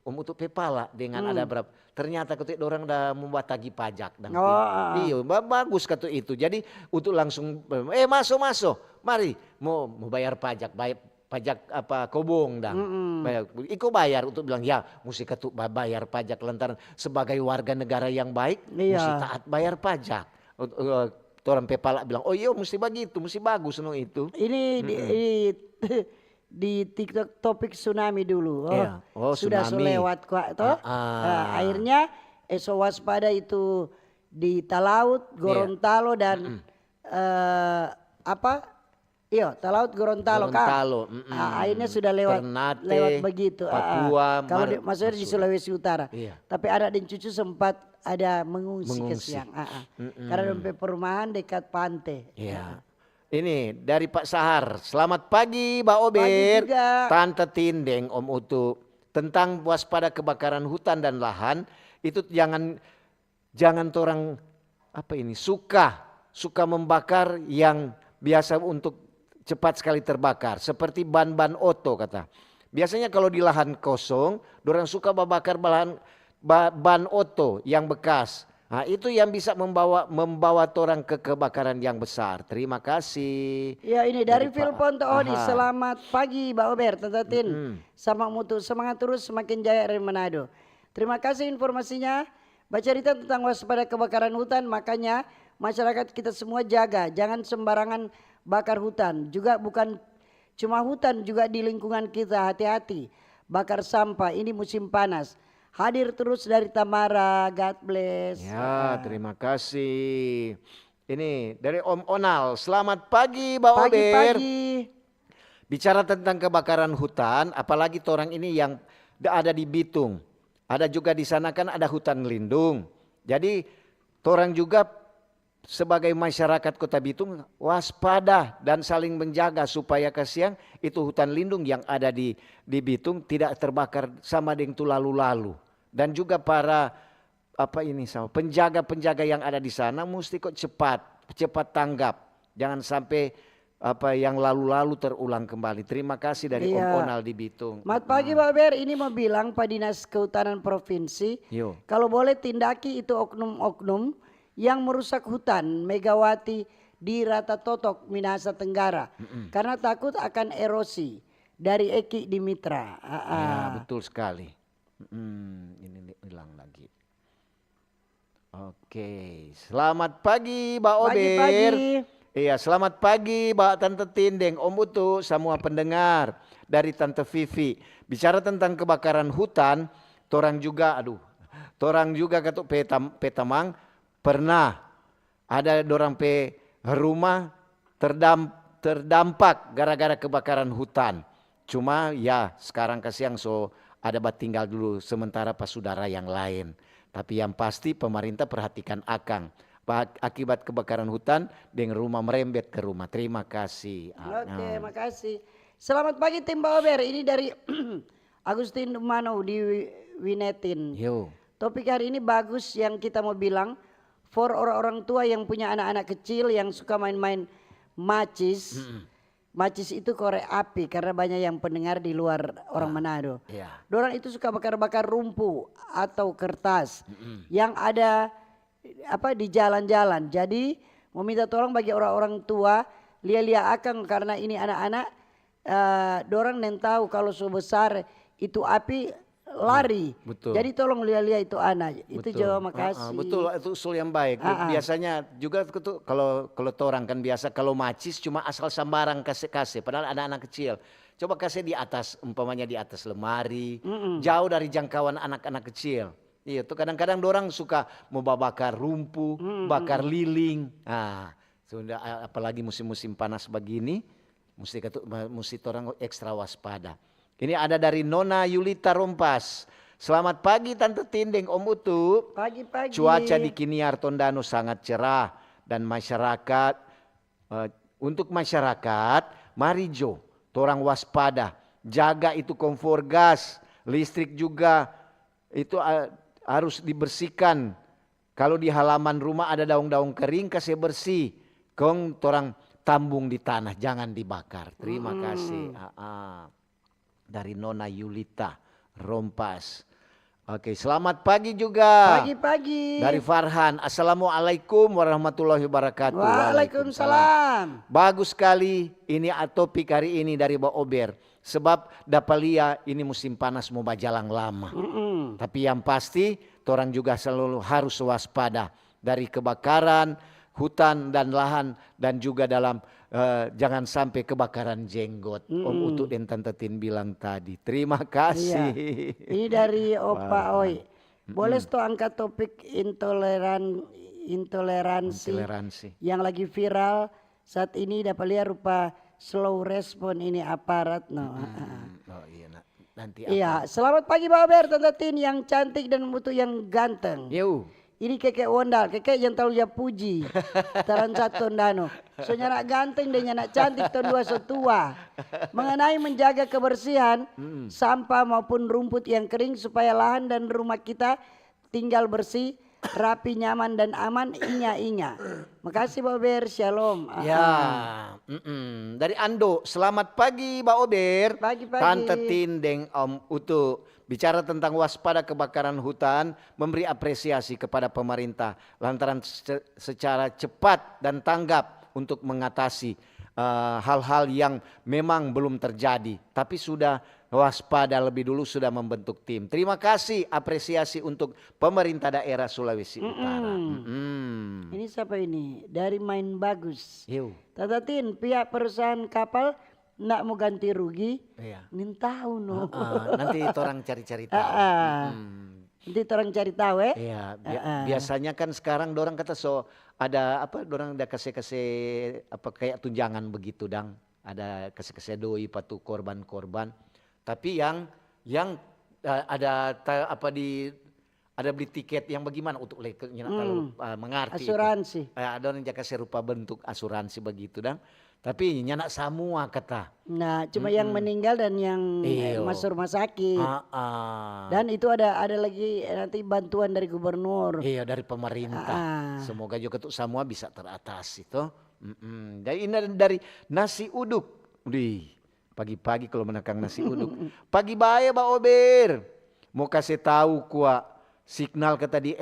Om Utuk pepala dengan ada berapa. Ternyata ketika orang udah membuat tagih pajak. Iya, bagus kata itu. Jadi Utuk langsung masuk. Mari mau bayar pajak, pajak kobong dang. Iko bayar untuk bilang ya mesti ketuk bayar pajak lantaran sebagai warga negara yang baik mesti taat bayar pajak. Orang pepala bilang oh iya mesti begitu, mesti bagus itu. Ini di TikTok topik tsunami dulu. Sudah lewat kok toh. Akhirnya waspada itu di Talaut, Gorontalo dan Talaut Gorontalo. Akhirnya sudah lewat begitu. Papua, kalau maksudnya di Sulawesi Utara. Tapi ada dan cucu sempat ada mengungsi. Ke siang. Karena dompet perumahan dekat pantai. Iya. Ini dari Pak Sahar. Selamat pagi Mbak Ober. Pagi juga. Tante Tindeng Om Utu. Tentang waspada kebakaran hutan dan lahan. Itu jangan orang suka membakar yang biasa untuk cepat sekali terbakar. Seperti ban-ban oto kata. Biasanya kalau di lahan kosong, orang suka membakar ban oto yang bekas. Nah, itu yang bisa membawa orang ke kebakaran yang besar. Terima kasih. Ya ini dari Philpon Toodi. Selamat pagi Mbak Ober, Tante Tin. Sama Mutu, semangat terus semakin jaya dari Manado. Terima kasih informasinya. Baca cerita tentang waspada kebakaran hutan, makanya masyarakat kita semua jaga. Jangan sembarangan bakar hutan. Juga bukan cuma hutan, juga di lingkungan kita hati-hati. Bakar sampah, ini musim panas. Hadir terus dari Tamara, God bless. Ya, terima kasih. Ini dari Om Onal. Selamat pagi, Mbak Ober. Pagi-pagi. Bicara tentang kebakaran hutan, apalagi orang ini yang ada di Bitung. Ada juga di sana kan ada hutan lindung. Jadi orang juga sebagai masyarakat Kota Bitung waspada dan saling menjaga supaya kasihan itu hutan lindung yang ada di Bitung tidak terbakar sama dengan itu lalu-lalu. Dan juga para penjaga-penjaga yang ada di sana mesti kok cepat tanggap. Jangan sampai yang lalu-lalu terulang kembali. Terima kasih dari Om Onal di Bitung. Selamat pagi Pak Ber, ini mau bilang Pak Dinas Kehutanan Provinsi, kalau boleh tindaki itu oknum-oknum yang merusak hutan Megawati di Rata Totok, Minahasa Tenggara. Karena takut akan erosi dari Eki di Mitra. Ya, betul sekali. Ini hilang lagi. Oke, selamat pagi Mbak Ober. Pagi-pagi. Iya, selamat pagi Mbak Tante Tindeng, Om Utu, semua pendengar dari Tante Vivi. Bicara tentang kebakaran hutan, orang juga Torang juga ketuk petamang pernah ada dorang pe rumah terdampak gara-gara kebakaran hutan. Cuma ya sekarang kasihan so ada bat tinggal dulu sementara pas saudara yang lain. Tapi yang pasti pemerintah perhatikan akang. Akibat kebakaran hutan dengan rumah merembet ke rumah. Terima kasih. Oke, makasih. Selamat pagi tim Baober. Ini dari Agustin Mano di Winetin. Yo. Topik hari ini bagus yang kita mau bilang. For orang-orang tua yang punya anak-anak kecil yang suka main-main macis. Macis itu korek api karena banyak yang pendengar di luar orang Manado. Iya. Dorang itu suka bakar-bakar rumpu atau kertas yang ada di jalan-jalan. Jadi mau minta tolong bagi orang-orang tua lia-lia akang karena ini anak-anak dorang yang tahu kalau so besar itu api lari. Betul. Jadi tolong lia-lia itu anak. Itu Betul. jawab makasih. Betul, itu usul yang baik. Biasanya juga tuh kalau orang kan biasa kalau macis cuma asal sambarang kasih padahal anak-anak kecil. Coba kasih di atas, umpamanya di atas lemari, jauh dari jangkauan anak-anak kecil. Iya, tuh kadang-kadang orang suka mau bakar rumpu, bakar liling. Nah, sudah apalagi musim-musim panas begini, mesti orang ekstra waspada. Ini ada dari Nona Yulita Rompas. Selamat pagi Tante Tindeng, Om Utu. Pagi-pagi. Cuaca di Kiniar Tondano sangat cerah dan masyarakat untuk masyarakat, mari Jo, torang waspada, jaga itu kompor gas, listrik juga itu harus dibersihkan. Kalau di halaman rumah ada daun-daun kering kasih bersih. Kong torang tambung di tanah, jangan dibakar. Terima kasih. Dari Nona Yulita Rompas. Oke, selamat pagi juga. Pagi-pagi. Dari Farhan. Assalamualaikum warahmatullahi wabarakatuh. Waalaikumsalam. Bagus sekali ini topik hari ini dari Mbak Ober. Sebab Dapalia ini musim panas mau bajalang lama. Tapi yang pasti orang juga selalu harus waspada dari kebakaran hutan dan lahan dan juga dalam jangan sampai kebakaran jenggot. Om Utu dan Tante Tin bilang tadi. Terima kasih. Iya. Ini dari Opa Oi. Boleh sto angkat topik intoleransi yang lagi viral saat ini dapat lihat rupa slow respon ini aparat Oh iya, nanti iya, selamat pagi Mbak Ber, Tante Tin yang cantik dan Mutu yang ganteng. Ini keke Wondal, keke yang tahu ya puji. Taran satu Tondano. So nyanak ganteng dan nyanak cantik tahun 2 so tua. Mengenai menjaga kebersihan sampah maupun rumput yang kering supaya lahan dan rumah kita tinggal bersih, rapi, nyaman dan aman. Inya. Makasih Mbak Ober, shalom. Ya, dari Ando, selamat pagi Mbak Ober. Pagi-pagi. Tante Tin dan Om Utu. Bicara tentang waspada kebakaran hutan, memberi apresiasi kepada pemerintah lantaran secara cepat dan tanggap untuk mengatasi hal-hal yang memang belum terjadi. Tapi sudah waspada lebih dulu, sudah membentuk tim. Terima kasih apresiasi untuk pemerintah daerah Sulawesi Utara. Ini siapa ini? Dari Main Bagus. Tante Tin, pihak perusahaan kapal nak mau ganti rugi, nin tahu nanti orang cari-cari tahu. Nanti orang cari tahu Iya, biasanya kan sekarang dorang kata ada dorang ada kasih kayak tunjangan begitu dang. Ada kasih doi patu korban-korban. Tapi yang ada ada beli tiket yang bagaimana untuk kalau mengerti asuransi. Ada orang jaga serupa bentuk asuransi begitu dang. Tapi nyanak semua kata. Nah, cuma yang meninggal dan yang masuk rumah sakit. Dan itu ada lagi nanti bantuan dari gubernur. Iya, dari pemerintah. Semoga juga tuh semua bisa teratas itu. Jadi ini dari nasi uduk. Pagi-pagi kalau menekang nasi uduk. Pagi bae Mbak Ober. Mau kasih tahu kuah signal kata di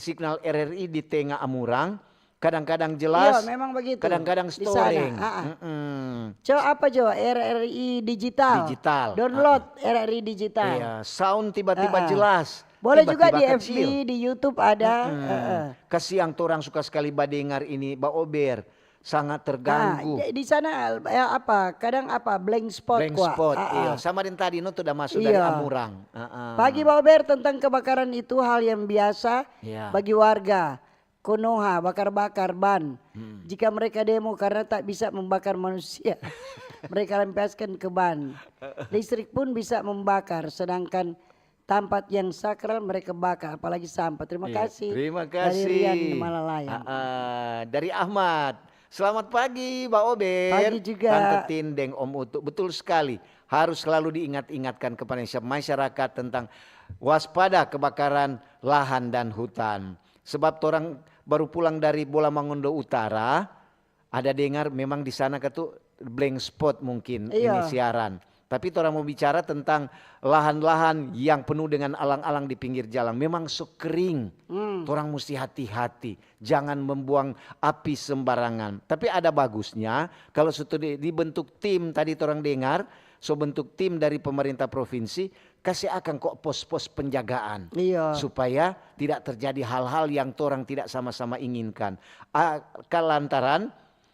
signal RRI di tengah Amurang. Kadang-kadang jelas, memang begitu. Kadang-kadang storing. Coba apa coba RRI digital. Download RRI digital. Iya, sound tiba-tiba jelas. Boleh tiba-tiba juga di kecil. FB, di YouTube ada. Kasih yang orang suka sekali badengar ini, Mbak Ober. sangat terganggu. Di sana kadang blank spot Blank spot, iya. Sama dengan tadi no sudah masuk dari Amurang. Pagi Pak Ober, tentang kebakaran itu hal yang biasa bagi warga Konoha, bakar-bakar ban. Jika mereka demo karena tak bisa membakar manusia, mereka lampiaskan ke ban. Listrik pun bisa membakar, sedangkan tempat yang sakral mereka bakar, apalagi sampah. Terima kasih. Terima kasih. Dari Rian Malalayang. Dari Ahmad. Selamat pagi, Mbak Ober. Pagi juga. Tante Tindeng, Om Utuk. Betul sekali. Harus selalu diingat-ingatkan kepada masyarakat tentang waspada kebakaran lahan dan hutan. Sebab orang baru pulang dari Bola Mangondo Utara, ada dengar memang di sana ketu blank spot mungkin ini siaran. Tapi orang mau bicara tentang lahan-lahan yang penuh dengan alang-alang di pinggir jalan. Memang kering. Orang mesti hati-hati. Jangan membuang api sembarangan. Tapi ada bagusnya kalau sudah dibentuk tim tadi orang dengar. So bentuk tim dari pemerintah provinsi. Kasih akan kok pos-pos penjagaan. Supaya tidak terjadi hal-hal yang orang tidak sama-sama inginkan. Lantaran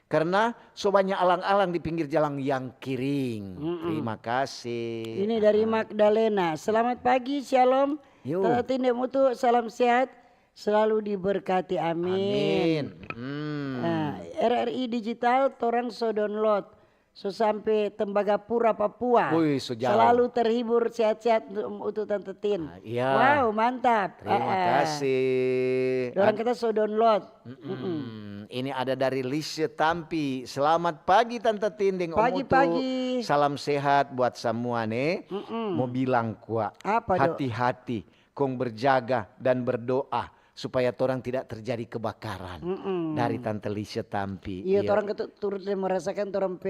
karena so banyak alang-alang di pinggir jalan yang kering. Terima kasih. Ini dari Magdalena. Selamat pagi, shalom. Tindem Utuk, salam sehat. Selalu diberkati, amin. RRI Digital, torang so download. So sampai Tembagapura, Papua. So jauh. Selalu terhibur, sehat-sehat untuk Tante Tin. Wow, mantap. Terima kasih. Orang kita so download. Ini ada dari Lisha Tampi. Selamat pagi Tante Tinding. Pagi-pagi. Salam sehat buat semua nih. Mau bilang kuat. Hati-hati. Kong berjaga dan berdoa supaya orang tidak terjadi kebakaran. Dari Tante Lisha Tampi. Iya, orang turut merasakan orang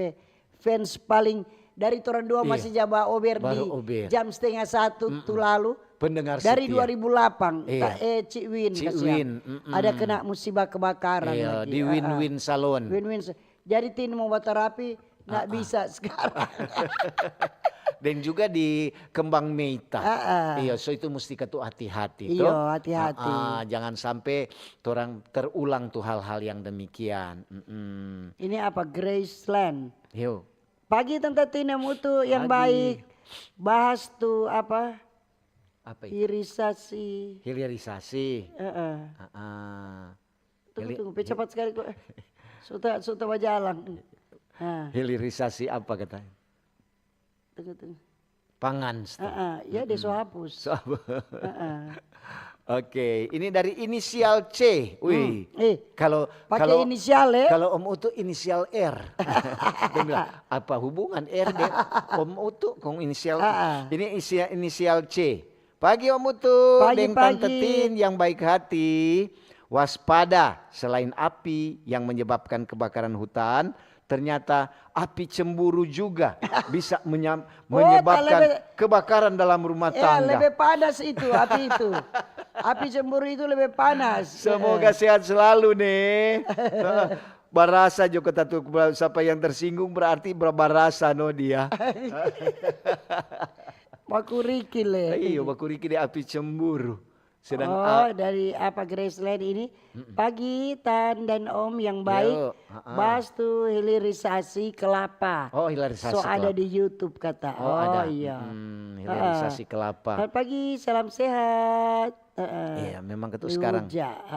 fans paling dari orang dua masih Jaba Ober di jam 12:30 tuh lalu. Pendengar dari setia. 2008 Cik Win, ada kena musibah kebakaran lagi. Di Win-Win Salon. Jadi Tin mau buat terapi nggak bisa sekarang. Dan juga di Kembang Meita. Iya, so itu mesti ketu hati-hati. Iya, hati-hati. Jangan sampai orang terulang tuh hal-hal yang demikian. Ini apa? Graceland. Yo. Pagi Tante Tina Mutu yang baik. Bahas tuh apa? Apa itu? Hilirisasi. Tunggu, cepat sekali kok. Suta berjalan. Hilirisasi apa katanya? Tunggu. Pangan. Ya dia so hapus. Oke, ini dari inisial C. Wih, kalau inisial kalau Om Utu inisial R. Dia bilang, apa hubungan R deh? Om Utu kong inisial. Ini inisial C. Pagi Om Utu, dan Tante Tin yang baik hati. Waspada, selain api yang menyebabkan kebakaran hutan, ternyata api cemburu juga bisa menyebabkan kebakaran dalam rumah tangga. Lebih panas itu api itu. Api cemburu itu lebih panas. Semoga sehat selalu nih. Barasa juga tatu siapa yang tersinggung berarti berbarasa no dia. Bakuriki le. Iya, bakuriki dia api cemburu. Sedang dari apa Graceland ini pagi Tan dan Om yang baik bahas tuh hilirisasi kelapa. Hilirisasi so kelapa. Ada di YouTube kata. Ada. Iya. Hilirisasi kelapa. Selamat pagi, salam sehat. Iya, memang itu sekarang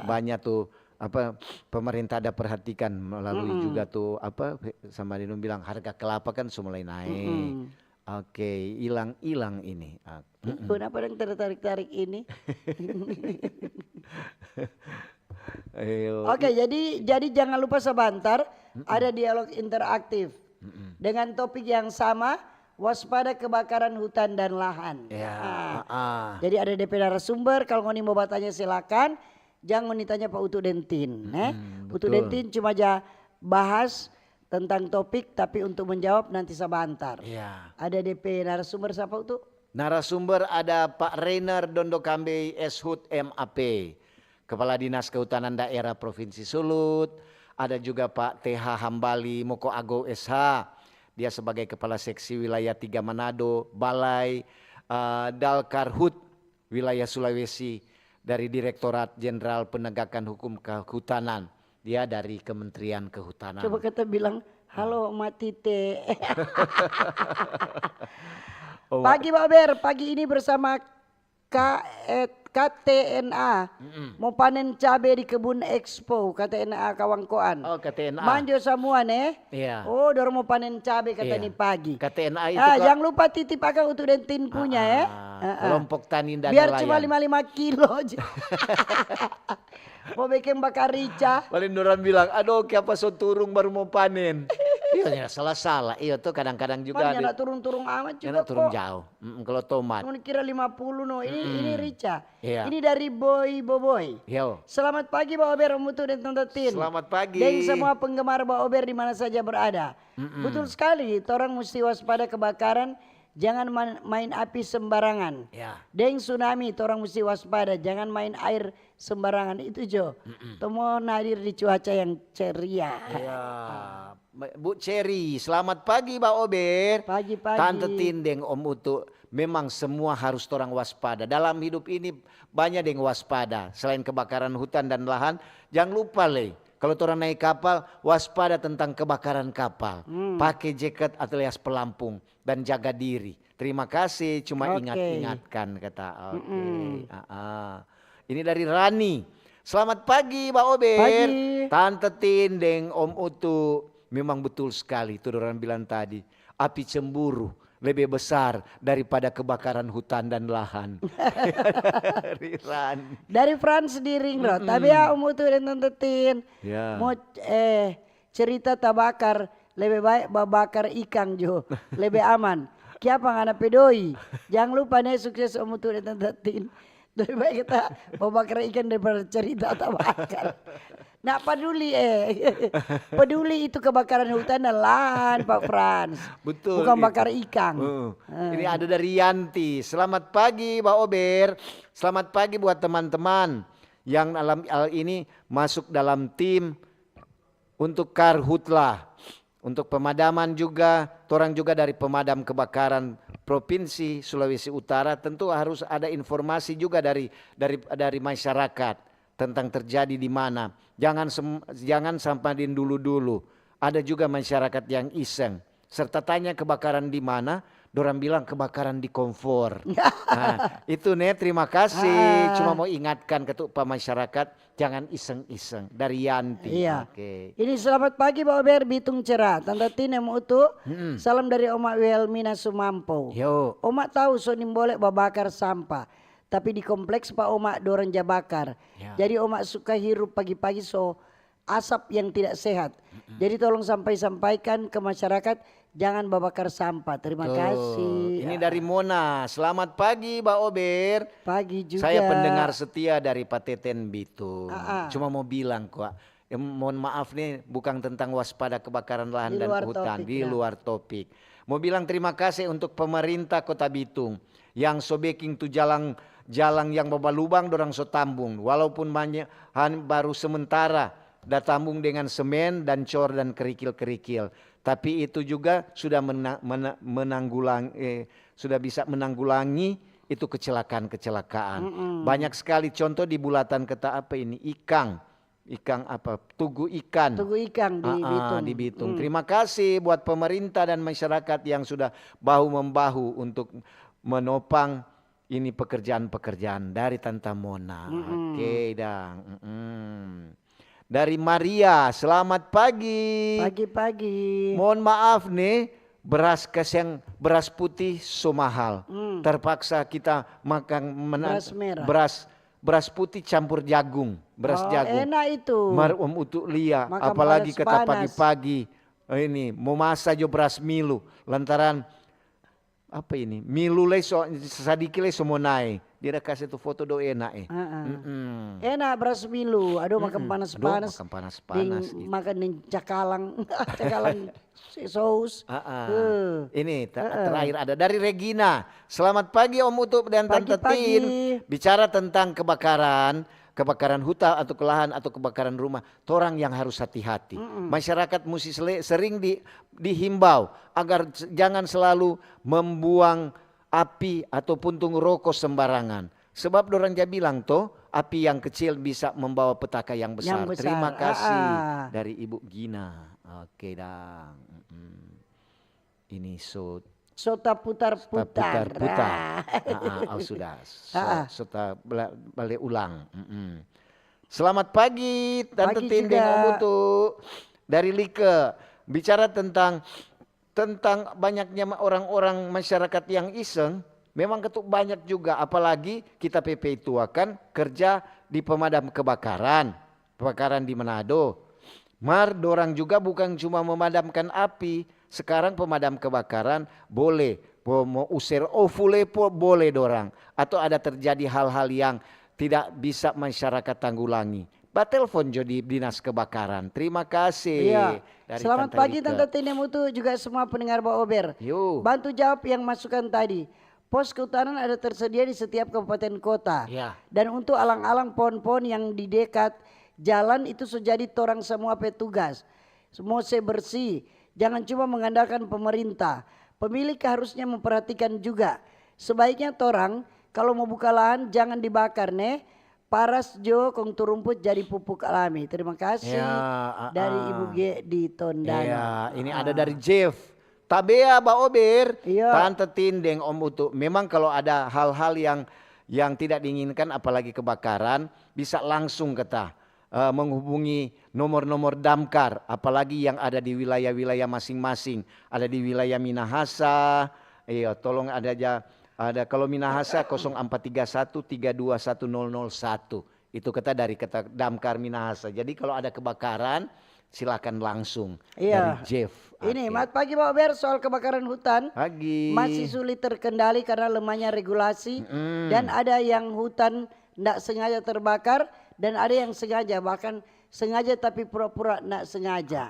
banyak tuh apa pemerintah ada perhatikan melalui juga tuh apa sama Dino bilang harga kelapa kan mulai naik. Oke, hilang ini. Kenapa yang tertarik ini? Oke, jadi jangan lupa sebentar ada dialog interaktif dengan topik yang sama, waspada kebakaran hutan dan lahan. Jadi ada DP narasumber, kalau mau bertanya silakan, jangan ditanya Pak Utu Dentin. Utu Dentin cuma aja bahas tentang topik, tapi untuk menjawab nanti sebentar. Ada DP narasumber siapa itu? Narasumber ada Pak Rainer Dondokambe Eshut MAP, Kepala Dinas Kehutanan Daerah Provinsi Sulut. Ada juga Pak TH Hambali Moko Ago SH, dia sebagai Kepala Seksi Wilayah 3 Manado, Balai Dalkarhut Wilayah Sulawesi dari Direktorat Jenderal Penegakan Hukum Kehutanan. Dia dari Kementerian Kehutanan. Coba kita bilang, halo Mak Tite. Pagi Pak Ber, pagi ini bersama KTNA mau panen cabai di kebun Expo KTNA Kawangkoan. Oh, KTNA. Manjo semua nih. Iya. Oh, dorong mau panen cabai kata nih pagi. KTNA itu jangan lupa titip akan untuk dentin punya ya. Kelompok tani dan biar nelayan. cuma 55 kilo aja. Mau bikin bakar rica. Paling orang bilang, aduh siapa so turung baru mau panen. Iya salah-salah. Iya tuh kadang-kadang juga. Mana turun-turun amat juga turun kok. jauh. Kalau tomat. Mau kira 50 no. Ini rica. Iya. Ini dari Boy Boboy. Yo. Selamat pagi Pak Ober, Mutu dan Tante Tin. Selamat pagi. Dan semua penggemar Pak Ober di mana saja berada. Betul sekali, orang mesti waspada kebakaran. Jangan main api sembarangan. Ya. Deng tsunami, orang mesti waspada. Jangan main air sembarangan. Itu Jo. Temu hadir di cuaca yang ceria. Ya. Bu Cherry, selamat pagi Mbak Ober. Pagi-pagi. Tante Tindeng Om Utu. Memang semua harus orang waspada. Dalam hidup ini banyak yang waspada. Selain kebakaran hutan dan lahan, jangan lupa kalau orang naik kapal, waspada tentang kebakaran kapal. Pakai jaket alias pelampung dan jaga diri. Terima kasih, cuma ingat-ingatkan kata. Ini dari Rani. Selamat pagi Mbak Ober. Pagi. Tante Tindeng Om Utu. Memang betul sekali, itu orang bilang tadi. Api cemburu lebih besar daripada kebakaran hutan dan lahan. Dari Rani. Dari Frans di Ring Road. Tapi ya Om Utu dan Tante Tin. Ya. Mau cerita tabakar. Lebih baik babakar ikan Jo. Lebih aman. Kiapa ngana pedoi. Jangan lupa nih sukses Om Utu dan Tante Tin. Lebih baik kita babakar ikan daripada cerita tabakar. Nah peduli peduli itu kebakaran hutan dan lahan Pak Frans. Betul. Bukan gitu. bakar ikan. Ini ada dari Yanti. Selamat pagi Mbak Ober. Selamat pagi buat teman-teman yang dalam hal ini masuk dalam tim untuk Karhutlah. Untuk pemadaman juga, orang juga dari pemadam kebakaran Provinsi Sulawesi Utara tentu harus ada informasi juga dari masyarakat tentang terjadi di mana. Jangan sampai dulu. Ada juga masyarakat yang iseng. Serta tanya kebakaran di mana, dorang bilang kebakaran di Komfor. Nah, itu nih terima kasih. Cuma mau ingatkan ke Pak masyarakat jangan iseng-iseng dari Yanti. Iya. Oke. Ini selamat pagi Pak Ober Bitung Cerah. Tante Tin yang Utu. Salam dari Oma Wilmina Sumampo. Yo. Oma tahu sonim boleh babakar sampah. Tapi di kompleks Pak Oma dorang jabakar. Ya. Jadi Oma suka hirup pagi-pagi asap yang tidak sehat. Jadi tolong sampaikan ke masyarakat jangan babakar sampah. Terima kasih. Ini dari Mona. Selamat pagi Mbak Ober. Pagi juga. Saya pendengar setia dari Pateten Bitung. Cuma mau bilang kok. Mohon maaf nih bukan tentang waspada kebakaran lahan dan hutan. Di luar topik. Mau bilang terima kasih untuk pemerintah Kota Bitung. Yang sobeking tu jalan yang babalubang dorang so tambung. Walaupun banyak baru sementara. Dah tambung dengan semen dan cor dan kerikil-kerikil. Tapi itu juga sudah sudah bisa menanggulangi itu kecelakaan-kecelakaan. Banyak sekali contoh di bulatan kata apa ini? Ikan apa? Tugu ikan. Tugu ikan di Bitung. Di Bitung. Terima kasih buat pemerintah dan masyarakat yang sudah bahu-membahu untuk menopang ini pekerjaan-pekerjaan dari Tante Mona. Oke, dang. Dari Maria, selamat pagi. Pagi-pagi. Mohon maaf nih, beras putih so mahal. Terpaksa kita makan Beras merah. beras putih campur jagung, jagung. Enak itu. Untuk Lia, Makan apalagi kata panas-panas. pagi-pagi. Ini mau masak jo beras milu, lantaran apa ini? Milu sedikit mau naik. Dia kasih tuh foto do enak Enak beras milu. Aduh makan panas-panas. Makan panas-panas. Makan cakalang. Cakalang saus. Ini terakhir ada dari Regina. Selamat pagi Om Utup dan Tante Pagi-pagi. Tin. Bicara tentang kebakaran hutan atau lahan atau kebakaran rumah, orang yang harus hati-hati. Masyarakat mesti sering dihimbau agar jangan selalu membuang api ataupun puntung rokok sembarangan. Sebab dorang dia bilang toh api yang kecil bisa membawa petaka yang besar. Yang besar. Terima kasih dari Ibu Gina. Oke dang. Ini Sota putar-putar. putar-putar. Sudah. Sota balik ulang. Selamat pagi Tante Pagi Tinding juga. Om Utu dari Like. Bicara tentang banyaknya orang-orang masyarakat yang iseng. Memang ketuk banyak juga, apalagi kita PP itu akan kerja di pemadam kebakaran di Manado. Dorang juga bukan cuma memadamkan api, sekarang pemadam kebakaran boleh mau usir ofule boleh dorang, atau ada terjadi hal-hal yang tidak bisa masyarakat tanggulangi. Telepon jadi dinas kebakaran. Terima kasih. Iya. Dari Selamat Tante pagi Rika. Tante Tinding Mutu juga semua pendengar Pak Ober. Yo. Bantu jawab yang masukan tadi. Pos kehutanan ada tersedia di setiap kabupaten kota. Ya. Dan untuk alang-alang pohon-pohon yang di dekat jalan itu sudah jadi torang semua petugas. Semua bersih. Jangan cuma mengandalkan pemerintah. Pemilik harusnya memperhatikan juga. Sebaiknya torang kalau mau buka lahan jangan dibakar nih. Paras jo kong turumput jadi pupuk alami. Terima kasih dari Ibu G di Tondano. Ya, ini ada dari Jeff. Tabea Ba Ober, Iya. Tante Tindeng Om Utu. Memang kalau ada hal-hal yang tidak diinginkan apalagi kebakaran, bisa langsung kita menghubungi nomor-nomor damkar, apalagi yang ada di wilayah-wilayah masing-masing. Ada di wilayah Minahasa, tolong ada kalau Minahasa 0431 321 1001. Itu kita dari kata damkar Minahasa. Jadi kalau ada kebakaran silakan langsung dari Jeff. Ini mat pagi Pak Ber, soal kebakaran hutan Pagi. masih sulit terkendali karena lemahnya regulasi dan ada yang hutan tidak sengaja terbakar dan ada yang sengaja, bahkan sengaja tapi pura-pura tidak sengaja.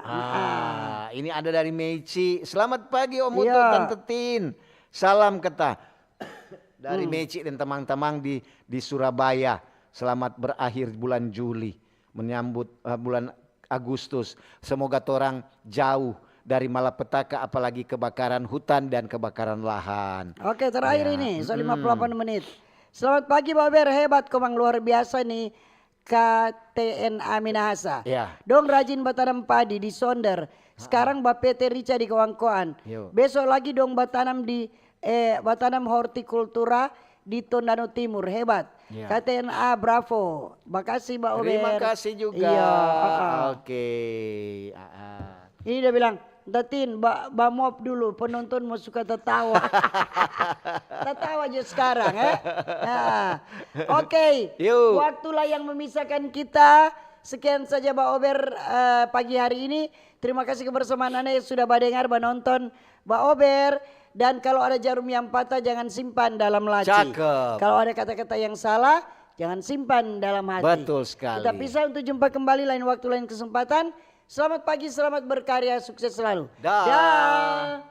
Ini ada dari Meici. Selamat pagi Om Utu, Iya. Tante Tin. Salam kata dari Meici dan teman-teman di Surabaya. Selamat berakhir bulan Juli, menyambut bulan Agustus. Semoga orang jauh dari malapetaka apalagi kebakaran hutan dan kebakaran lahan. Oke, terakhir ini so 58 menit. Selamat pagi Pak Ber, hebat komang luar biasa nih KTNA Minahasa. Ya. Dong rajin batanam padi di Sonder. Sekarang PT Rica di Kawangkoan. Yo. Besok lagi dong batanam di batanam hortikultura di Tondano Timur. Hebat. Ya. KTNA Bravo. Makasih Mbak Ober. Terima kasih juga. Iya. Oke. Ini dia bilang, Datin, Mbak Mop dulu, penonton mau suka tertawa. Tertawa aja sekarang Oke, Yuk. waktulah yang memisahkan kita. Sekian saja Mbak Ober pagi hari ini. Terima kasih kebersamaan Anda yang sudah mendengar, menonton Mbak Ober. Dan kalau ada jarum yang patah jangan simpan dalam laci. Cakep. Kalau ada kata-kata yang salah jangan simpan dalam hati. Betul sekali. Kita pisah untuk jumpa kembali lain waktu lain kesempatan. Selamat pagi, selamat berkarya, sukses selalu. Dah. Dah.